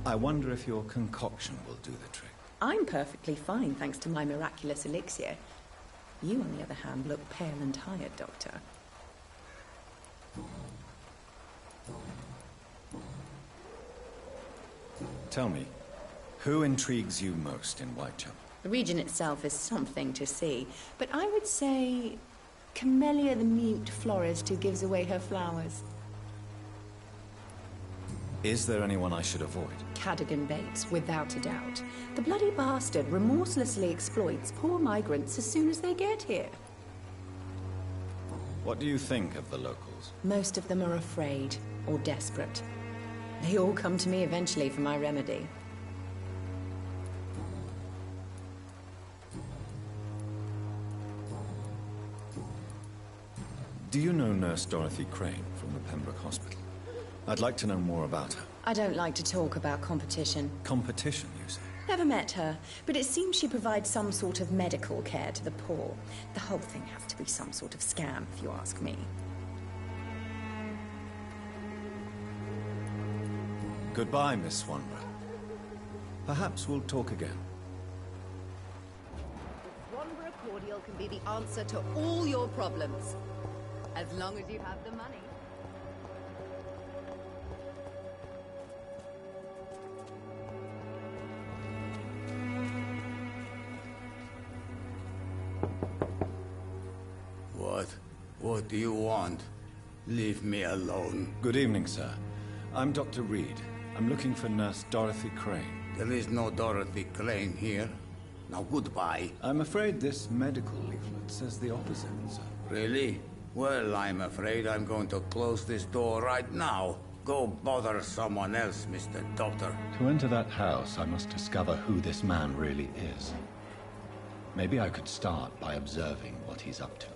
I wonder if your concoction will do the trick. I'm perfectly fine, thanks to my miraculous elixir. You, on the other hand, look pale and tired, Doctor. Tell me, who intrigues you most in Whitechapel? The region itself is something to see, but I would say Camellia the mute florist who gives away her flowers. Is there anyone I should avoid? Cadogan Bates, without a doubt. The bloody bastard remorselessly exploits poor migrants as soon as they get here. What do you think of the locals? Most of them are afraid or desperate. They all come to me eventually for my remedy. Do you know Nurse Dorothy Crane from the Pembroke Hospital? I'd like to know more about her. I don't like to talk about competition. Competition, you say? Never met her, but it seems she provides some sort of medical care to the poor. The whole thing has to be some sort of scam, if you ask me. Goodbye, Miss Swanborough. Perhaps we'll talk again. Swanborough cordial can be the answer to all your problems. As long as you have the money. What do you want? Leave me alone. Good evening, sir. I'm Dr. Reed. I'm looking for Nurse Dorothy Crane. There is no Dorothy Crane here. Now goodbye. I'm afraid this medical leaflet says the opposite, sir. Really? Well, I'm afraid I'm going to close this door right now. Go bother someone else, Mr. Doctor. To enter that house, I must discover who this man really is. Maybe I could start by observing what he's up to.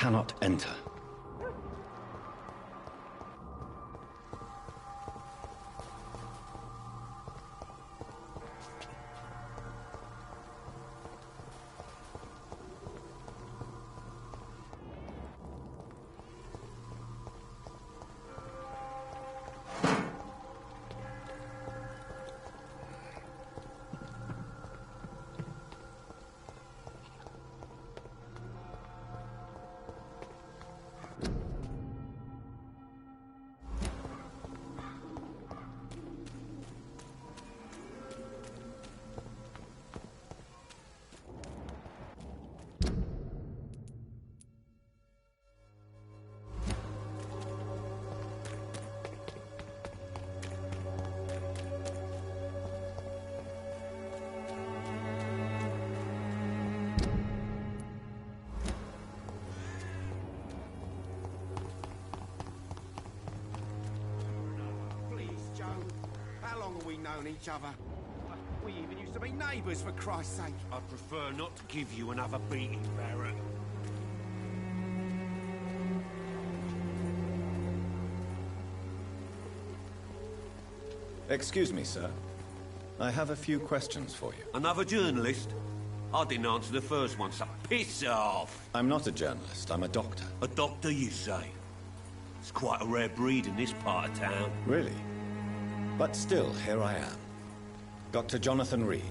cannot enter. How long have we known each other? We even used to be neighbours, for Christ's sake. I'd prefer not to give you another beating, Barrett. Excuse me, sir. I have a few questions for you. Another journalist? I didn't answer the first one, so piss off! I'm not a journalist, I'm a doctor. A doctor, you say? It's quite a rare breed in this part of town. Really? But still, here I am. Dr. Jonathan Reed,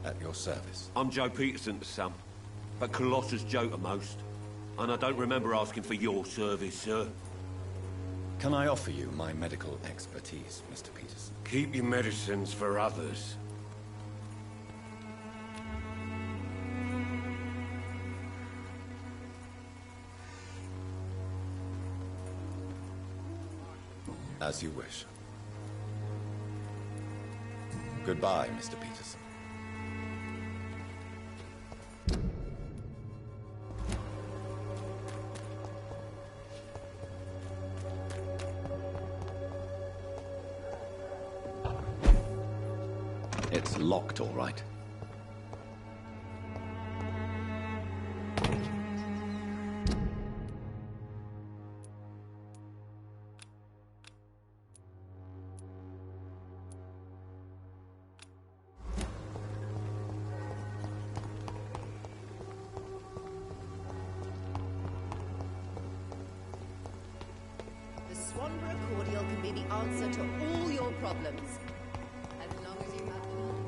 at your service. I'm Joe Peterson to some, but Colossus Joe to most. And I don't remember asking for your service, sir. Can I offer you my medical expertise, Mr. Peterson? Keep your medicines for others. As you wish. Goodbye, Mr. Peterson. It's locked, all right. The Swanborough cordial can be the answer to all your problems. As long as you have the money.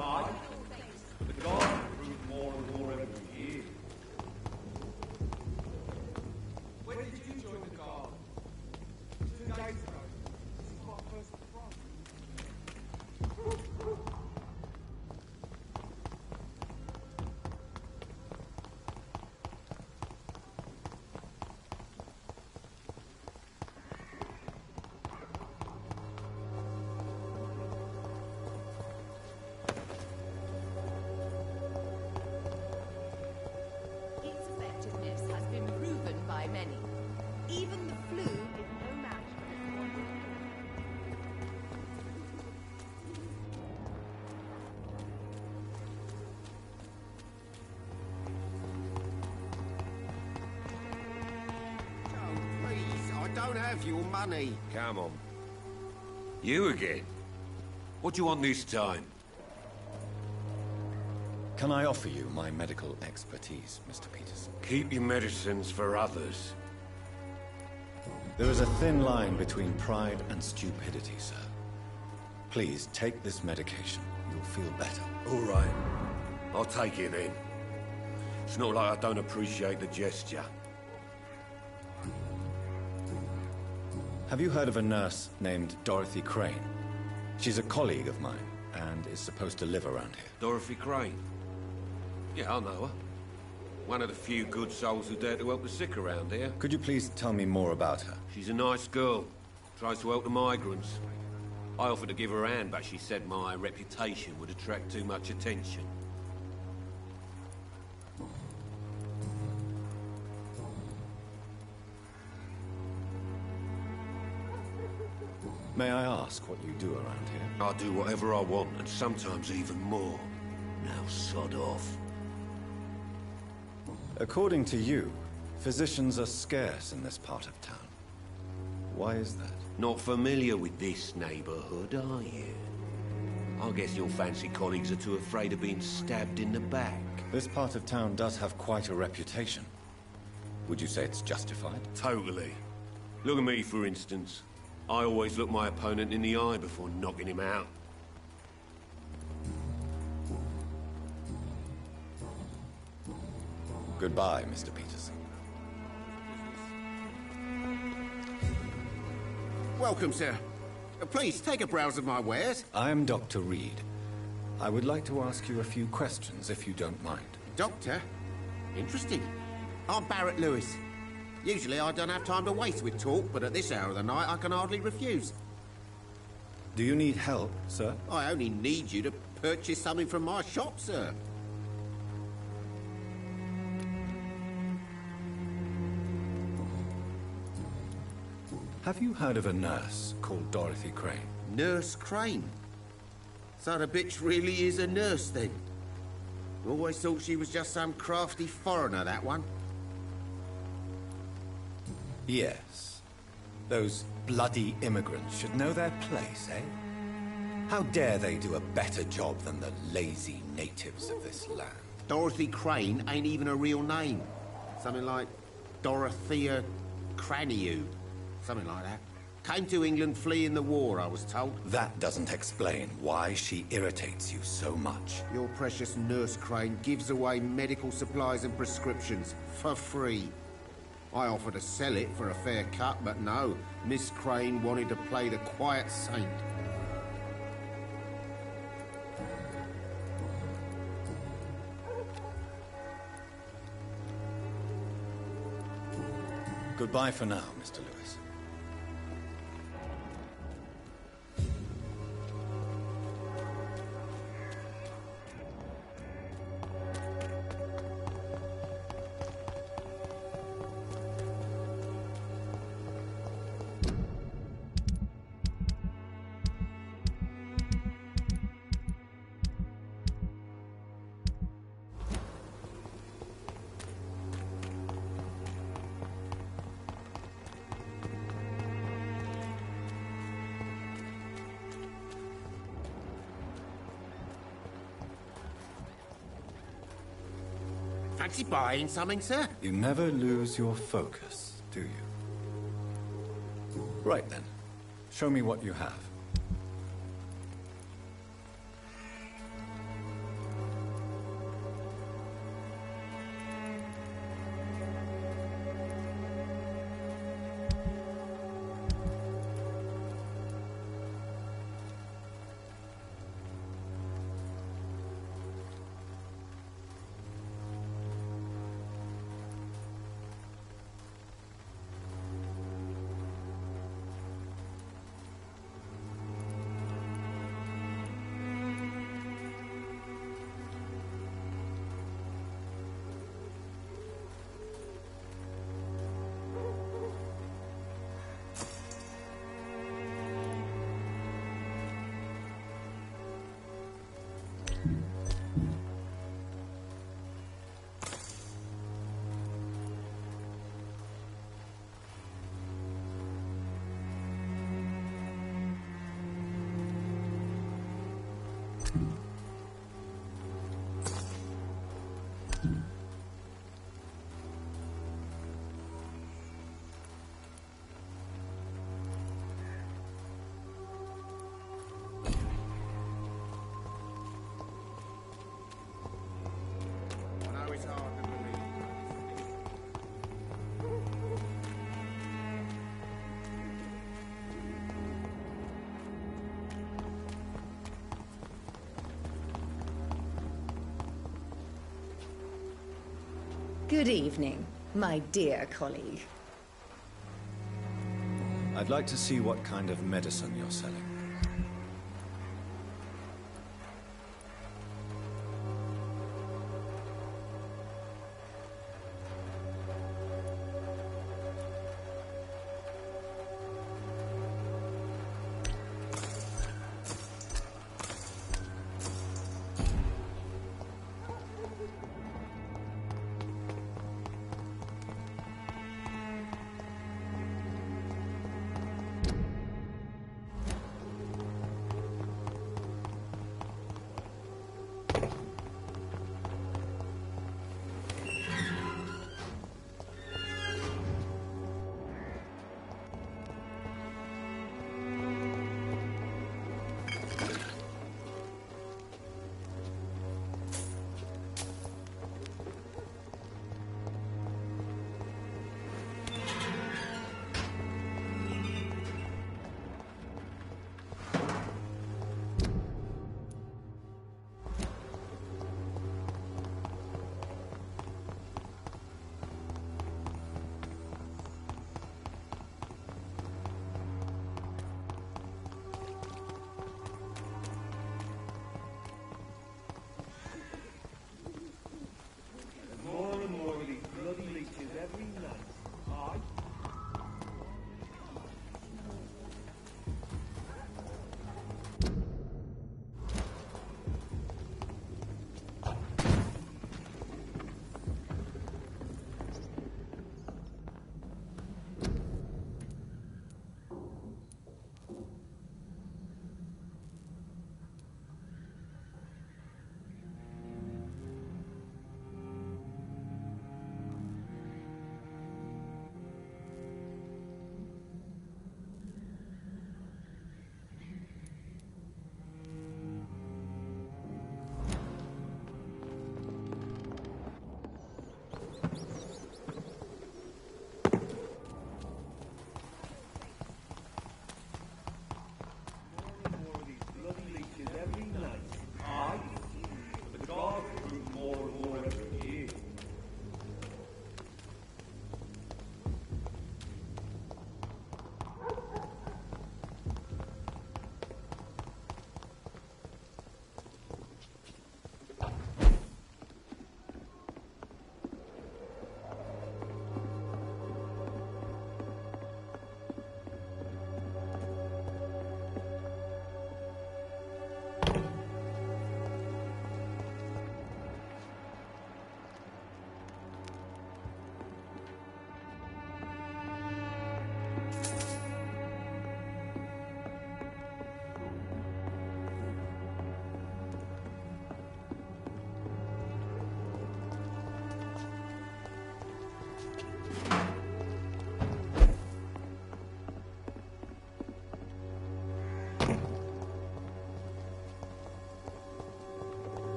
Aye. The guards recruit more and more every year. When did you join the guard? 2 days ago. This is my first front. Its effectiveness has been proven by many. Even the flu is no match for its wondrous cure. Oh, please, I don't have your money. Come on. You again? What do you want this time? Can I offer you my medical expertise, Mr. Peterson? Keep your medicines for others. There is a thin line between pride and stupidity, sir. Please, take this medication. You'll feel better. All right. I'll take it then. It's not like I don't appreciate the gesture. Have you heard of a nurse named Dorothy Crane? She's a colleague of mine, and is supposed to live around here. Dorothy Crane? Yeah, I know her. One of the few good souls who dare to help the sick around here. Could you please tell me more about her? She's a nice girl. Tries to help the migrants. I offered to give her a hand, but she said my reputation would attract too much attention. May I ask what you do around here? I do whatever I want, and sometimes even more. Now sod off. According to you, physicians are scarce in this part of town. Why is that? Not familiar with this neighborhood, are you? I guess your fancy colleagues are too afraid of being stabbed in the back. This part of town does have quite a reputation. Would you say it's justified? Totally. Look at me, for instance. I always look my opponent in the eye before knocking him out. Goodbye, Mr. Peterson. Welcome, sir. Please, take a browse of my wares. I am Dr. Reed. I would like to ask you a few questions, if you don't mind. Doctor? Interesting. I'm Barrett Lewis. Usually I don't have time to waste with talk, but at this hour of the night I can hardly refuse. Do you need help, sir? I only need you to purchase something from my shop, sir. Have you heard of a nurse called Dorothy Crane? Nurse Crane? So the bitch really is a nurse, then? Always thought she was just some crafty foreigner, that one. Yes. Those bloody immigrants should know their place, eh? How dare they do a better job than the lazy natives of this land? Dorothy Crane ain't even a real name. Something like Dorothea Craniu. Something like that. Came to England fleeing the war, I was told. That doesn't explain why she irritates you so much. Your precious Nurse Crane gives away medical supplies and prescriptions for free. I offered to sell it for a fair cut, but no. Miss Crane wanted to play the quiet saint. Goodbye for now, Mr. Lewis. Fancy buying something, sir? You never lose your focus, do you? Right then. Show me what you have. I know it's hard to believe. Good evening, my dear colleague. I'd like to see what kind of medicine you're selling.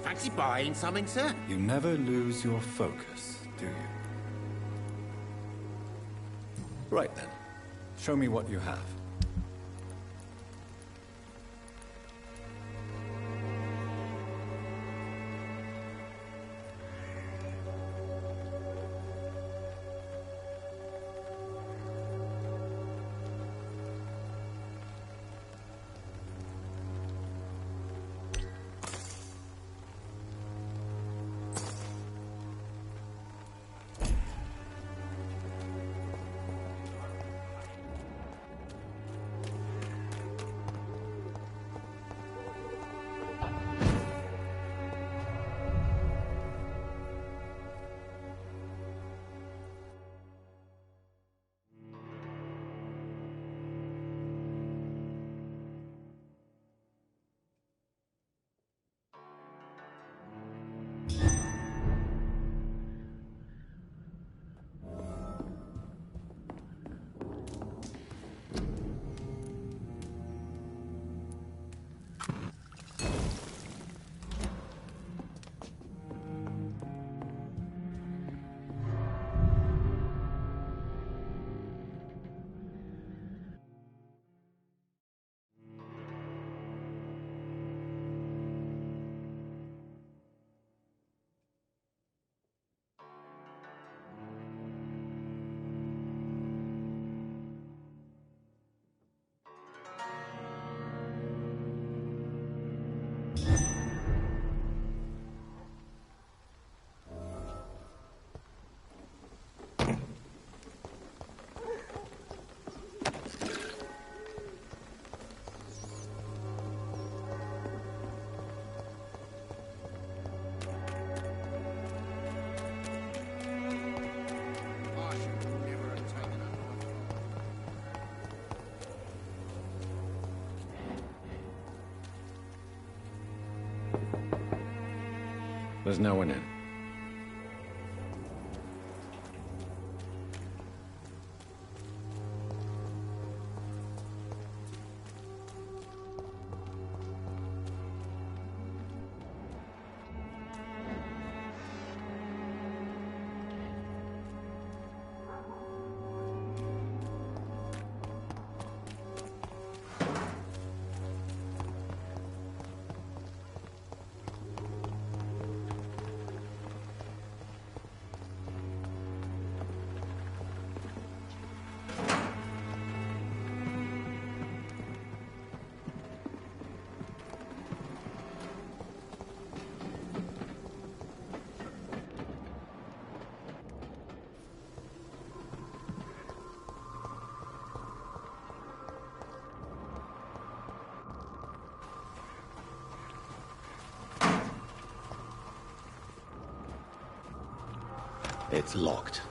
Fancy buying something, sir? You never lose your focus, do you? Right then. Show me what you have. There's no one in. It's locked.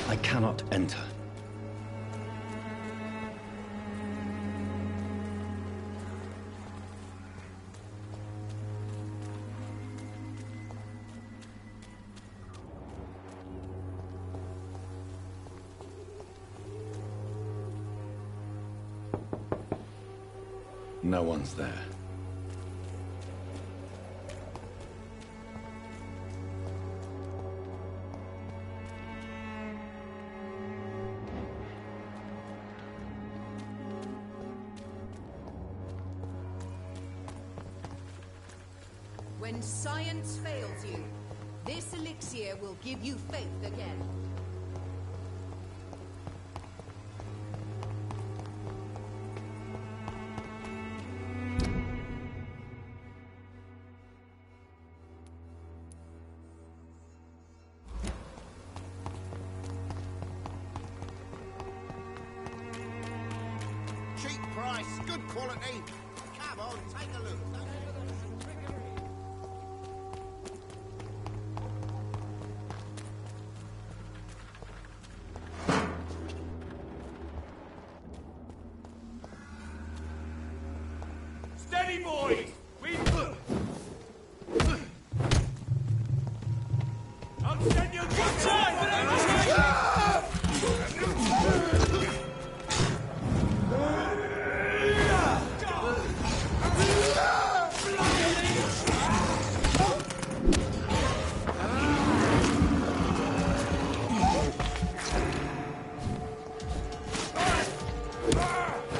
I cannot enter. No one's there. When science fails you, this elixir will give you faith again. Cheap price, good quality. Come on, take a look. boys! I'll send you good time!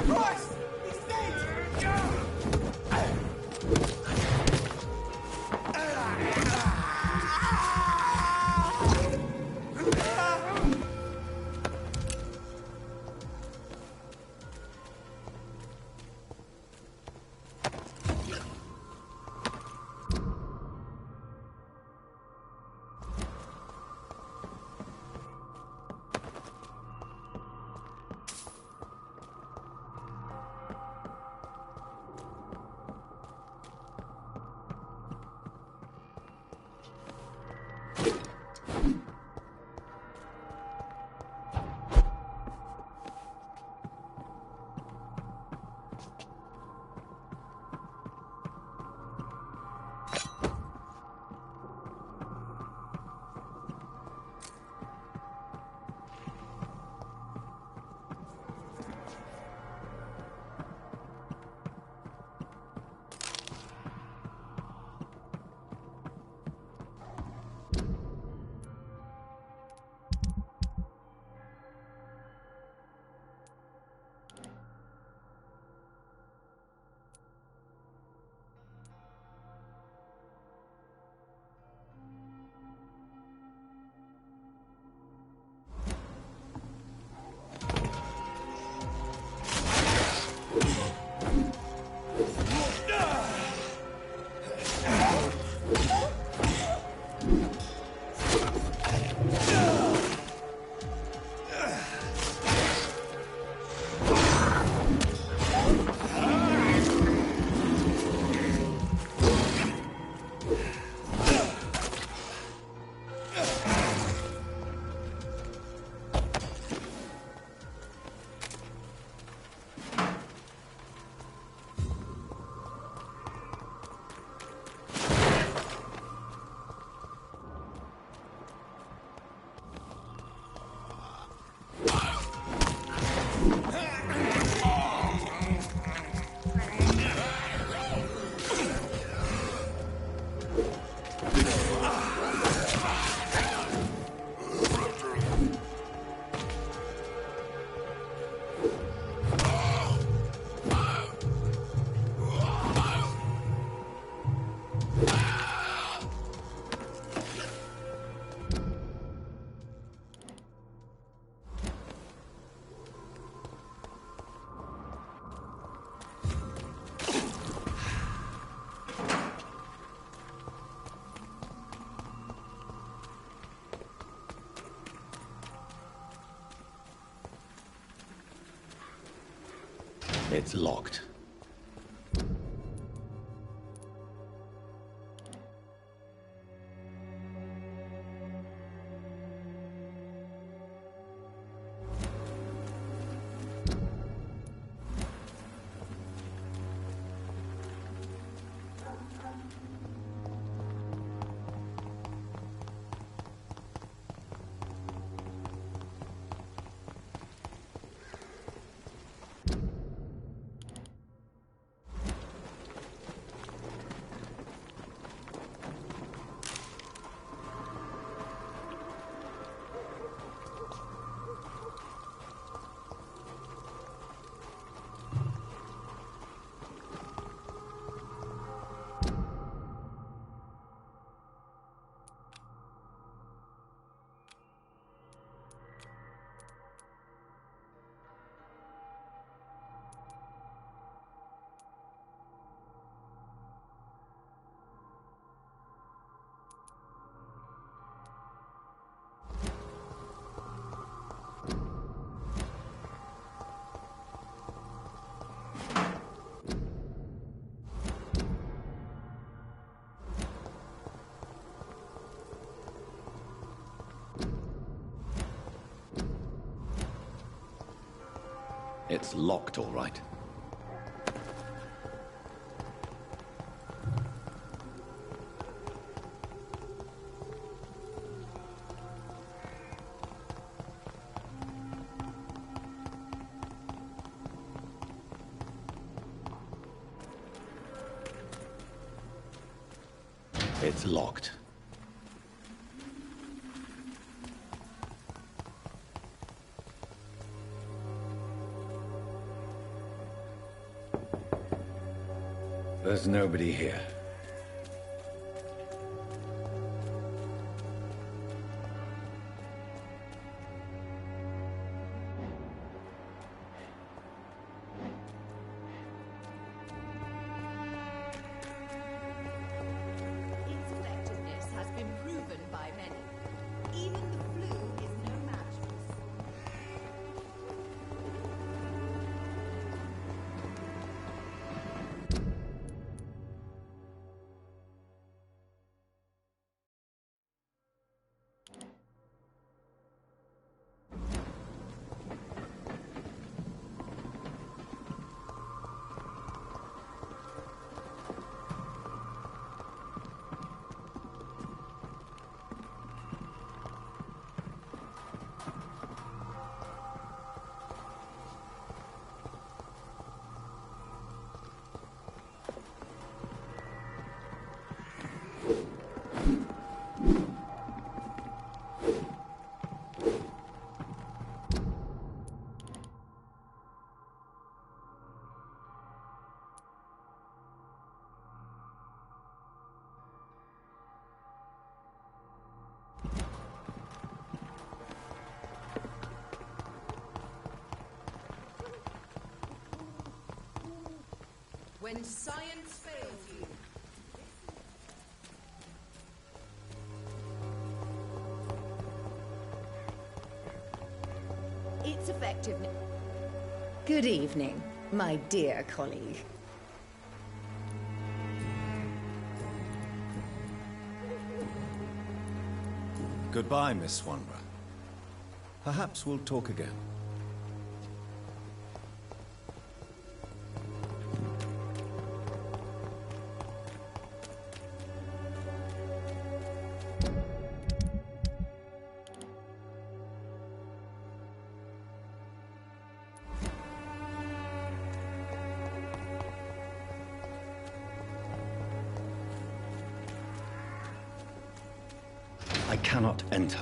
Christ! He's dead! It's locked. It's locked, all right. It's locked. There's nobody here. Its effectiveness has been proven by many. Even the flu is no match for the When science fails you. Its effectiveness. Good evening, my dear colleague. Goodbye, Miss Swanborough. Perhaps we'll talk again. I cannot enter.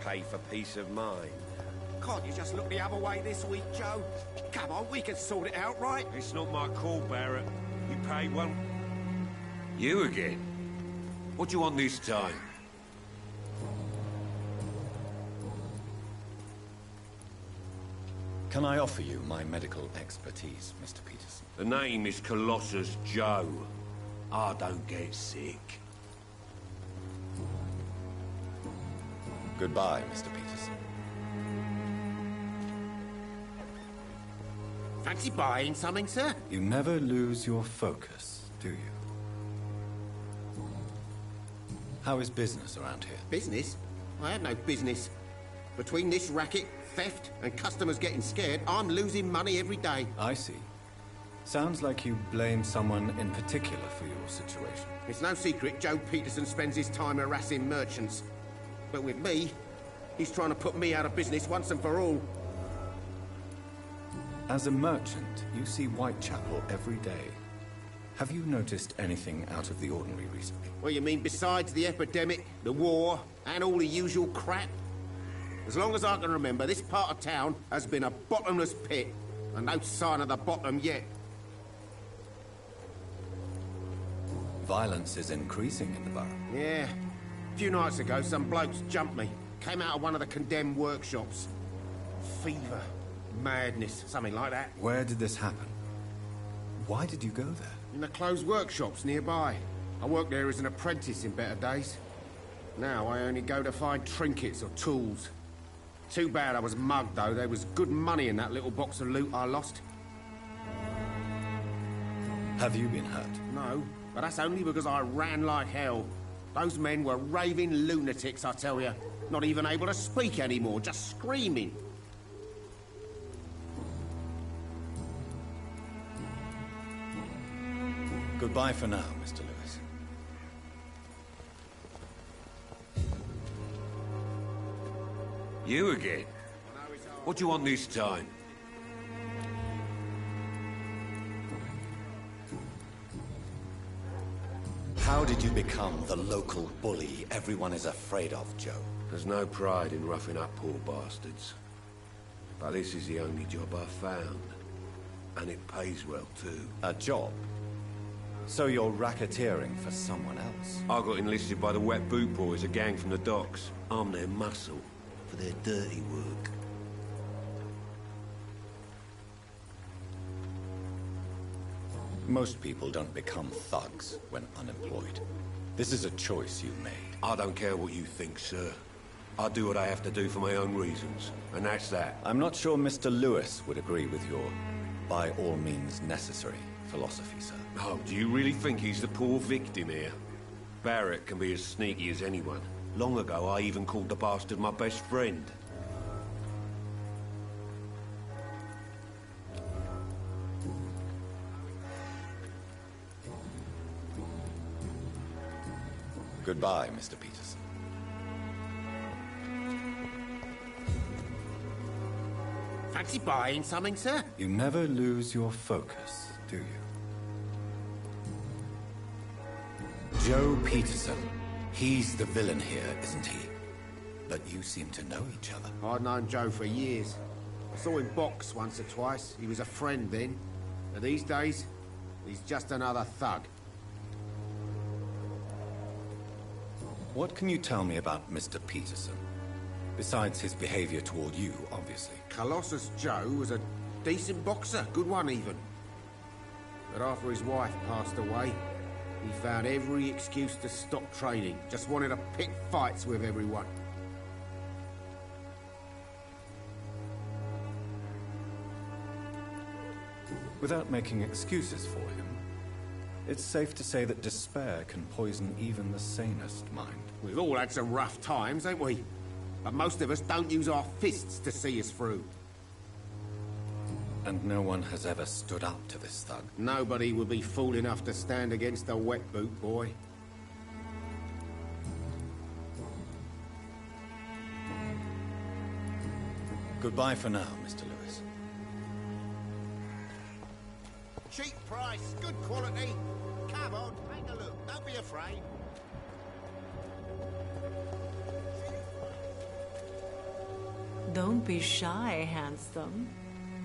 pay for peace of mind. Can't you just look the other way this week, Joe? Come on, we can sort it out, right? It's not my call, Barrett. You pay one. You again? What do you want this time? Can I offer you my medical expertise, Mr. Peterson? The name is Colossus Joe. I don't get sick. Goodbye, Mr. Peterson. Fancy buying something, sir? You never lose your focus, do you? How is business around here? Business? I have no business. Between this racket, theft, and customers getting scared, I'm losing money every day. I see. Sounds like you blame someone in particular for your situation. It's no secret Joe Peterson spends his time harassing merchants. But with me, he's trying to put me out of business once and for all. As a merchant, you see Whitechapel every day. Have you noticed anything out of the ordinary recently? Well, you mean besides the epidemic, the war, and all the usual crap? As long as I can remember, this part of town has been a bottomless pit, and no sign of the bottom yet. Violence is increasing in the borough. Yeah. A few nights ago, some blokes jumped me. Came out of one of the condemned workshops. Fever, madness, something like that. Where did this happen? Why did you go there? In the closed workshops nearby. I worked there as an apprentice in better days. Now I only go to find trinkets or tools. Too bad I was mugged, though. There was good money in that little box of loot I lost. Have you been hurt? No, but that's only because I ran like hell. Those men were raving lunatics, I tell you. Not even able to speak anymore, just screaming. Goodbye for now, Mr. Lewis. You again? What do you want this time? How did you become the local bully everyone is afraid of, Joe? There's no pride in roughing up poor bastards. But this is the only job I've found. And it pays well, too. A job? So you're racketeering for someone else? I got enlisted by the Wet Boot Boys, a gang from the docks. I'm their muscle for their dirty work. Most people don't become thugs when unemployed. This is a choice you made. I don't care what you think, sir. I do what I have to do for my own reasons, and that's that. I'm not sure Mr. Lewis would agree with your by all means necessary philosophy, sir. Oh, do you really think he's the poor victim here? Barrett can be as sneaky as anyone. Long ago, I even called the bastard my best friend. Goodbye, Mr. Peterson. Fancy buying something, sir? You never lose your focus, do you? Joe Peterson. He's the villain here, isn't he? But you seem to know each other. I'd known Joe for years. I saw him box once or twice. He was a friend then. But these days, he's just another thug. What can you tell me about Mr. Peterson? Besides his behavior toward you, obviously. Colossus Joe was a decent boxer, good one even. But after his wife passed away, he found every excuse to stop training. Just wanted to pick fights with everyone. Without making excuses for him, it's safe to say that despair can poison even the sanest mind. We've all had some rough times, ain't we? But most of us don't use our fists to see us through. And no one has ever stood up to this thug. Nobody would be fool enough to stand against a wet boot boy. Goodbye for now, Mr. Lewis. Cheap price, good quality. Come on, take a look. Don't be afraid. Don't be shy, handsome.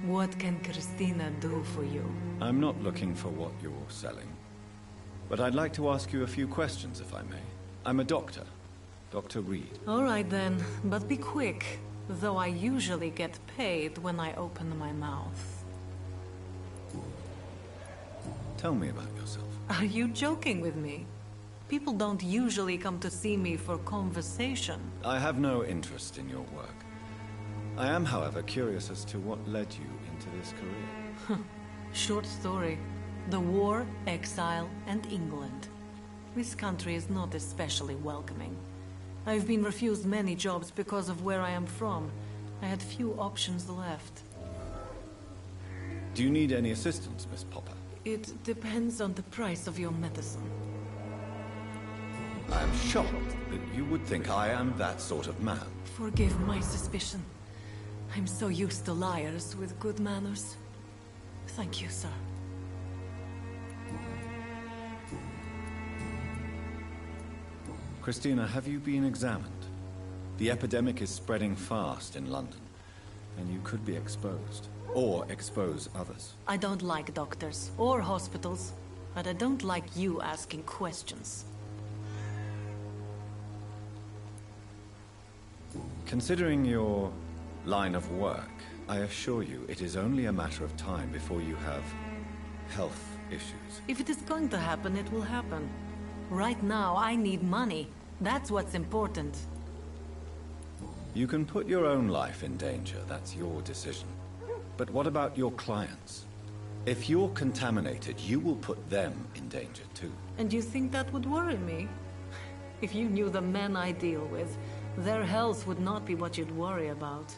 What can Christina do for you? I'm not looking for what you're selling. But I'd like to ask you a few questions, if I may. I'm a doctor. Dr. Reed. All right then, but be quick. Though I usually get paid when I open my mouth. Tell me about yourself. Are you joking with me? People don't usually come to see me for conversation. I have no interest in your work. I am, however, curious as to what led you into this career. Short story. The war, exile, and England. This country is not especially welcoming. I've been refused many jobs because of where I am from. I had few options left. Do you need any assistance, Miss Popper? It depends on the price of your medicine. I am shocked that you would think I am that sort of man. Forgive my suspicion. I'm so used to liars with good manners. Thank you, sir. Christina, have you been examined? The epidemic is spreading fast in London, and you could be exposed. Or expose others. I don't like doctors or hospitals, but I don't like you asking questions. Considering your line of work, I assure you it is only a matter of time before you have health issues. If it is going to happen, it will happen. Right now, I need money. That's what's important. You can put your own life in danger, that's your decision. But what about your clients? If you're contaminated, you will put them in danger too. And you think that would worry me? If you knew the men I deal with, their health would not be what you'd worry about.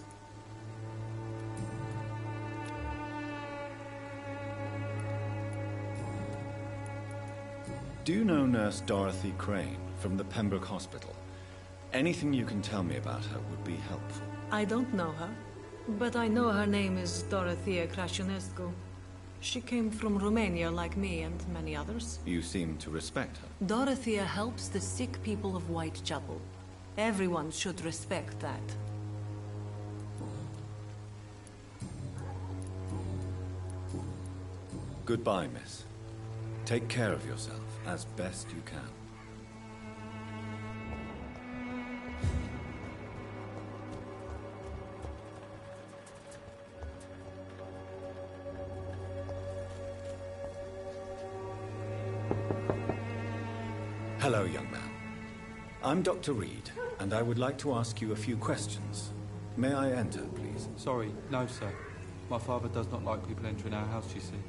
Do you know Nurse Dorothy Crane from the Pembroke Hospital? Anything you can tell me about her would be helpful. I don't know her, but I know her name is Dorothea Crăciunescu. She came from Romania like me and many others. You seem to respect her. Dorothea helps the sick people of Whitechapel. Everyone should respect that. Goodbye, miss. Take care of yourself as best you can. Hello, young man. I'm Dr. Reed, and I would like to ask you a few questions. May I enter, please? Sorry, no, sir. My father does not like people entering our house, you see.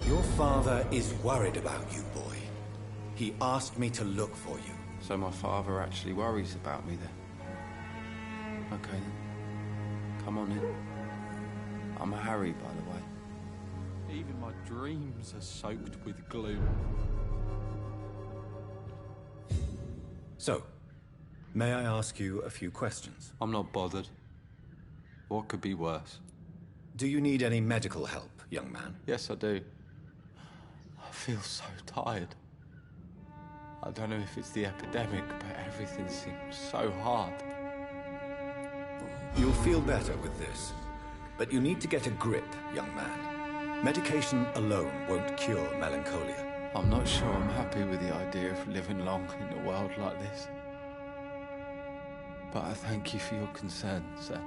Your father is worried about you, boy. He asked me to look for you. So my father actually worries about me then? Okay then. Come on in. I'm Harry, by the way. Even my dreams are soaked with gloom. So, may I ask you a few questions? I'm not bothered. What could be worse? Do you need any medical help, young man? Yes, I do. I feel so tired. I don't know if it's the epidemic, but everything seems so hard. You'll feel better with this, but you need to get a grip, young man. Medication alone won't cure melancholia. I'm not sure I'm happy with the idea of living long in a world like this. But I thank you for your concern, sir.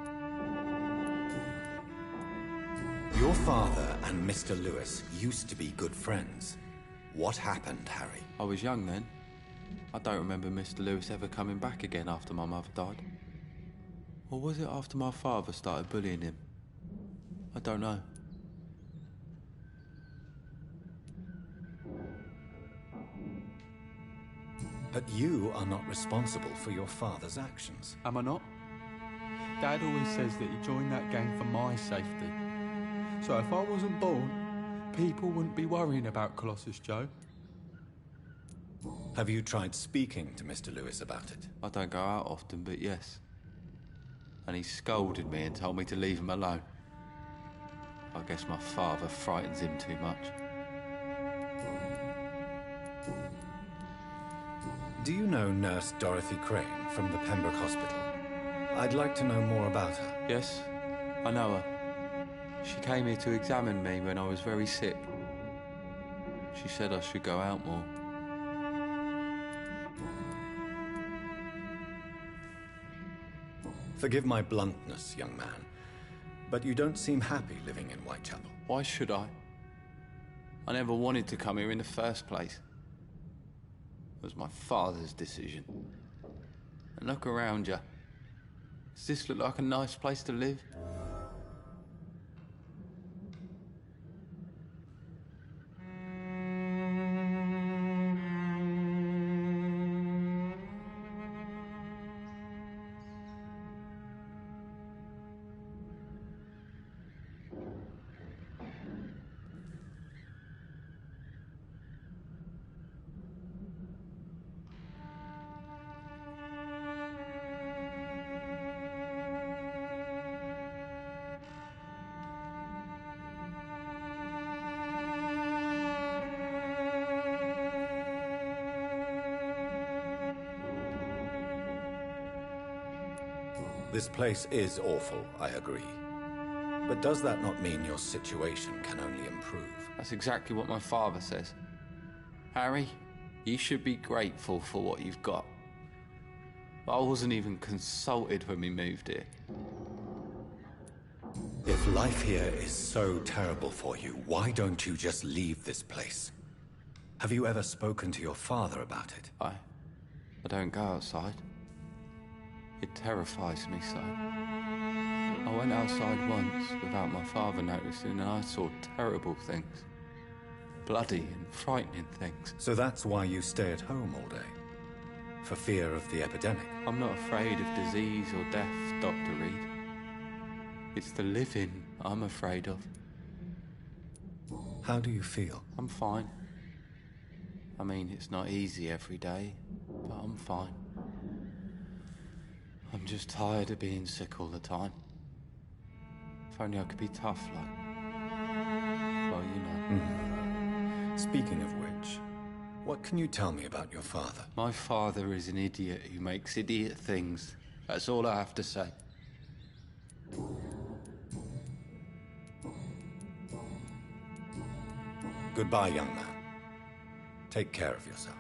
Your father and Mr. Lewis used to be good friends. What happened, Harry? I was young then. I don't remember Mr. Lewis ever coming back again after my mother died. Or was it after my father started bullying him? I don't know. But you are not responsible for your father's actions. Am I not? Dad always says that he joined that gang for my safety. So if I wasn't born, people wouldn't be worrying about Colossus Joe. Have you tried speaking to Mr. Lewis about it? I don't go out often, but yes. And he scolded me and told me to leave him alone. I guess my father frightens him too much. Do you know Nurse Dorothy Crane from the Pembroke Hospital? I'd like to know more about her. Yes, I know her. She came here to examine me when I was very sick. She said I should go out more. Forgive my bluntness, young man, but you don't seem happy living in Whitechapel. Why should I? I never wanted to come here in the first place. It was my father's decision. And look around you. Does this look like a nice place to live? This place is awful, I agree. But does that not mean your situation can only improve? That's exactly what my father says. Harry, you should be grateful for what you've got. I wasn't even consulted when we moved here. If life here is so terrible for you, why don't you just leave this place? Have you ever spoken to your father about it? I don't go outside. It terrifies me so. I went outside once without my father noticing and I saw terrible things. Bloody and frightening things. So that's why you stay at home all day? For fear of the epidemic? I'm not afraid of disease or death, Dr. Reed. It's the living I'm afraid of. How do you feel? I'm fine. I mean, it's not easy every day, but I'm fine. I'm just tired of being sick all the time. If only I could be tough like... well, you know. Speaking of which, what can you tell me about your father? My father is an idiot who makes idiot things. That's all I have to say. Goodbye, young man. Take care of yourself.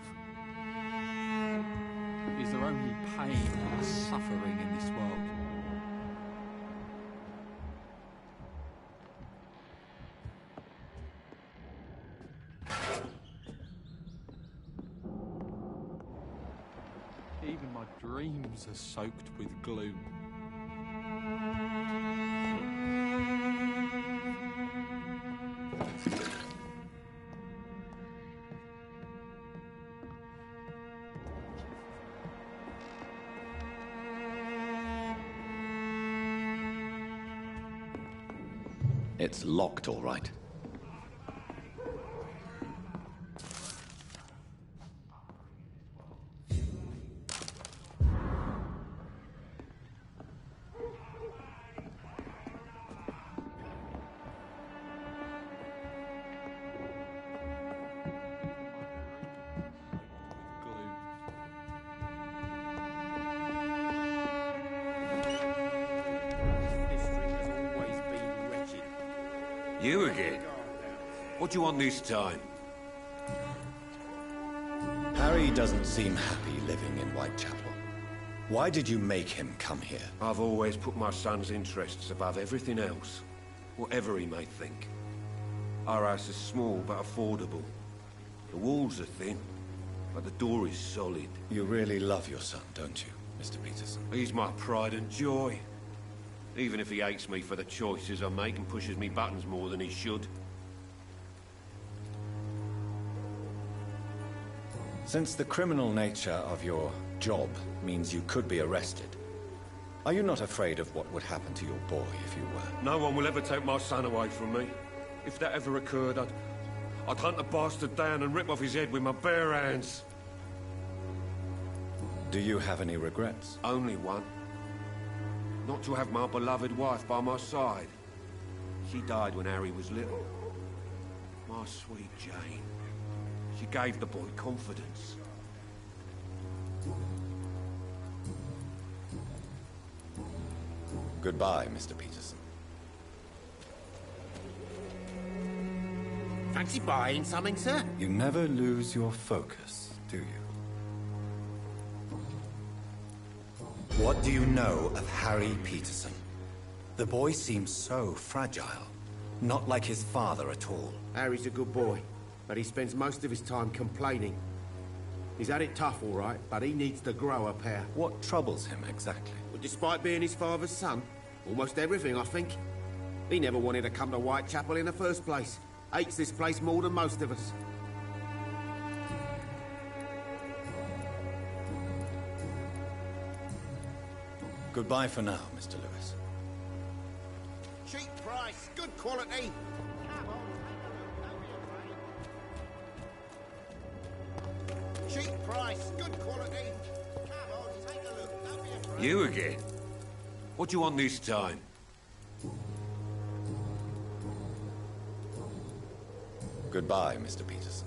Is there only pain and suffering in this world? Even my dreams are soaked with gloom. It's locked, all right. You again? What do you want this time? Harry doesn't seem happy living in Whitechapel. Why did you make him come here? I've always put my son's interests above everything else, whatever he may think. Our house is small but affordable. The walls are thin, but the door is solid. You really love your son, don't you, Mr. Peterson? He's my pride and joy. Even if he hates me for the choices I make and pushes me buttons more than he should. Since the criminal nature of your job means you could be arrested, are you not afraid of what would happen to your boy if you were? No one will ever take my son away from me. If that ever occurred, I'd hunt the bastard down and rip off his head with my bare hands. Do you have any regrets? Only one. Not to have my beloved wife by my side. She died when Harry was little. My sweet Jane. She gave the boy confidence. Goodbye, Mr. Peterson. Fancy buying something, sir? You never lose your focus, do you? What do you know of Harry Peterson? The boy seems so fragile. Not like his father at all. Harry's a good boy, but he spends most of his time complaining. He's had it tough, all right, but he needs to grow a pair. What troubles him exactly? Well, despite being his father's son, almost everything, I think. He never wanted to come to Whitechapel in the first place. Hates this place more than most of us. Goodbye for now, Mr. Lewis. Cheap price, good quality. Cheap price, good quality. Come on, take a look. Don't be afraid. You again? What do you want this time? Goodbye, Mr. Peterson.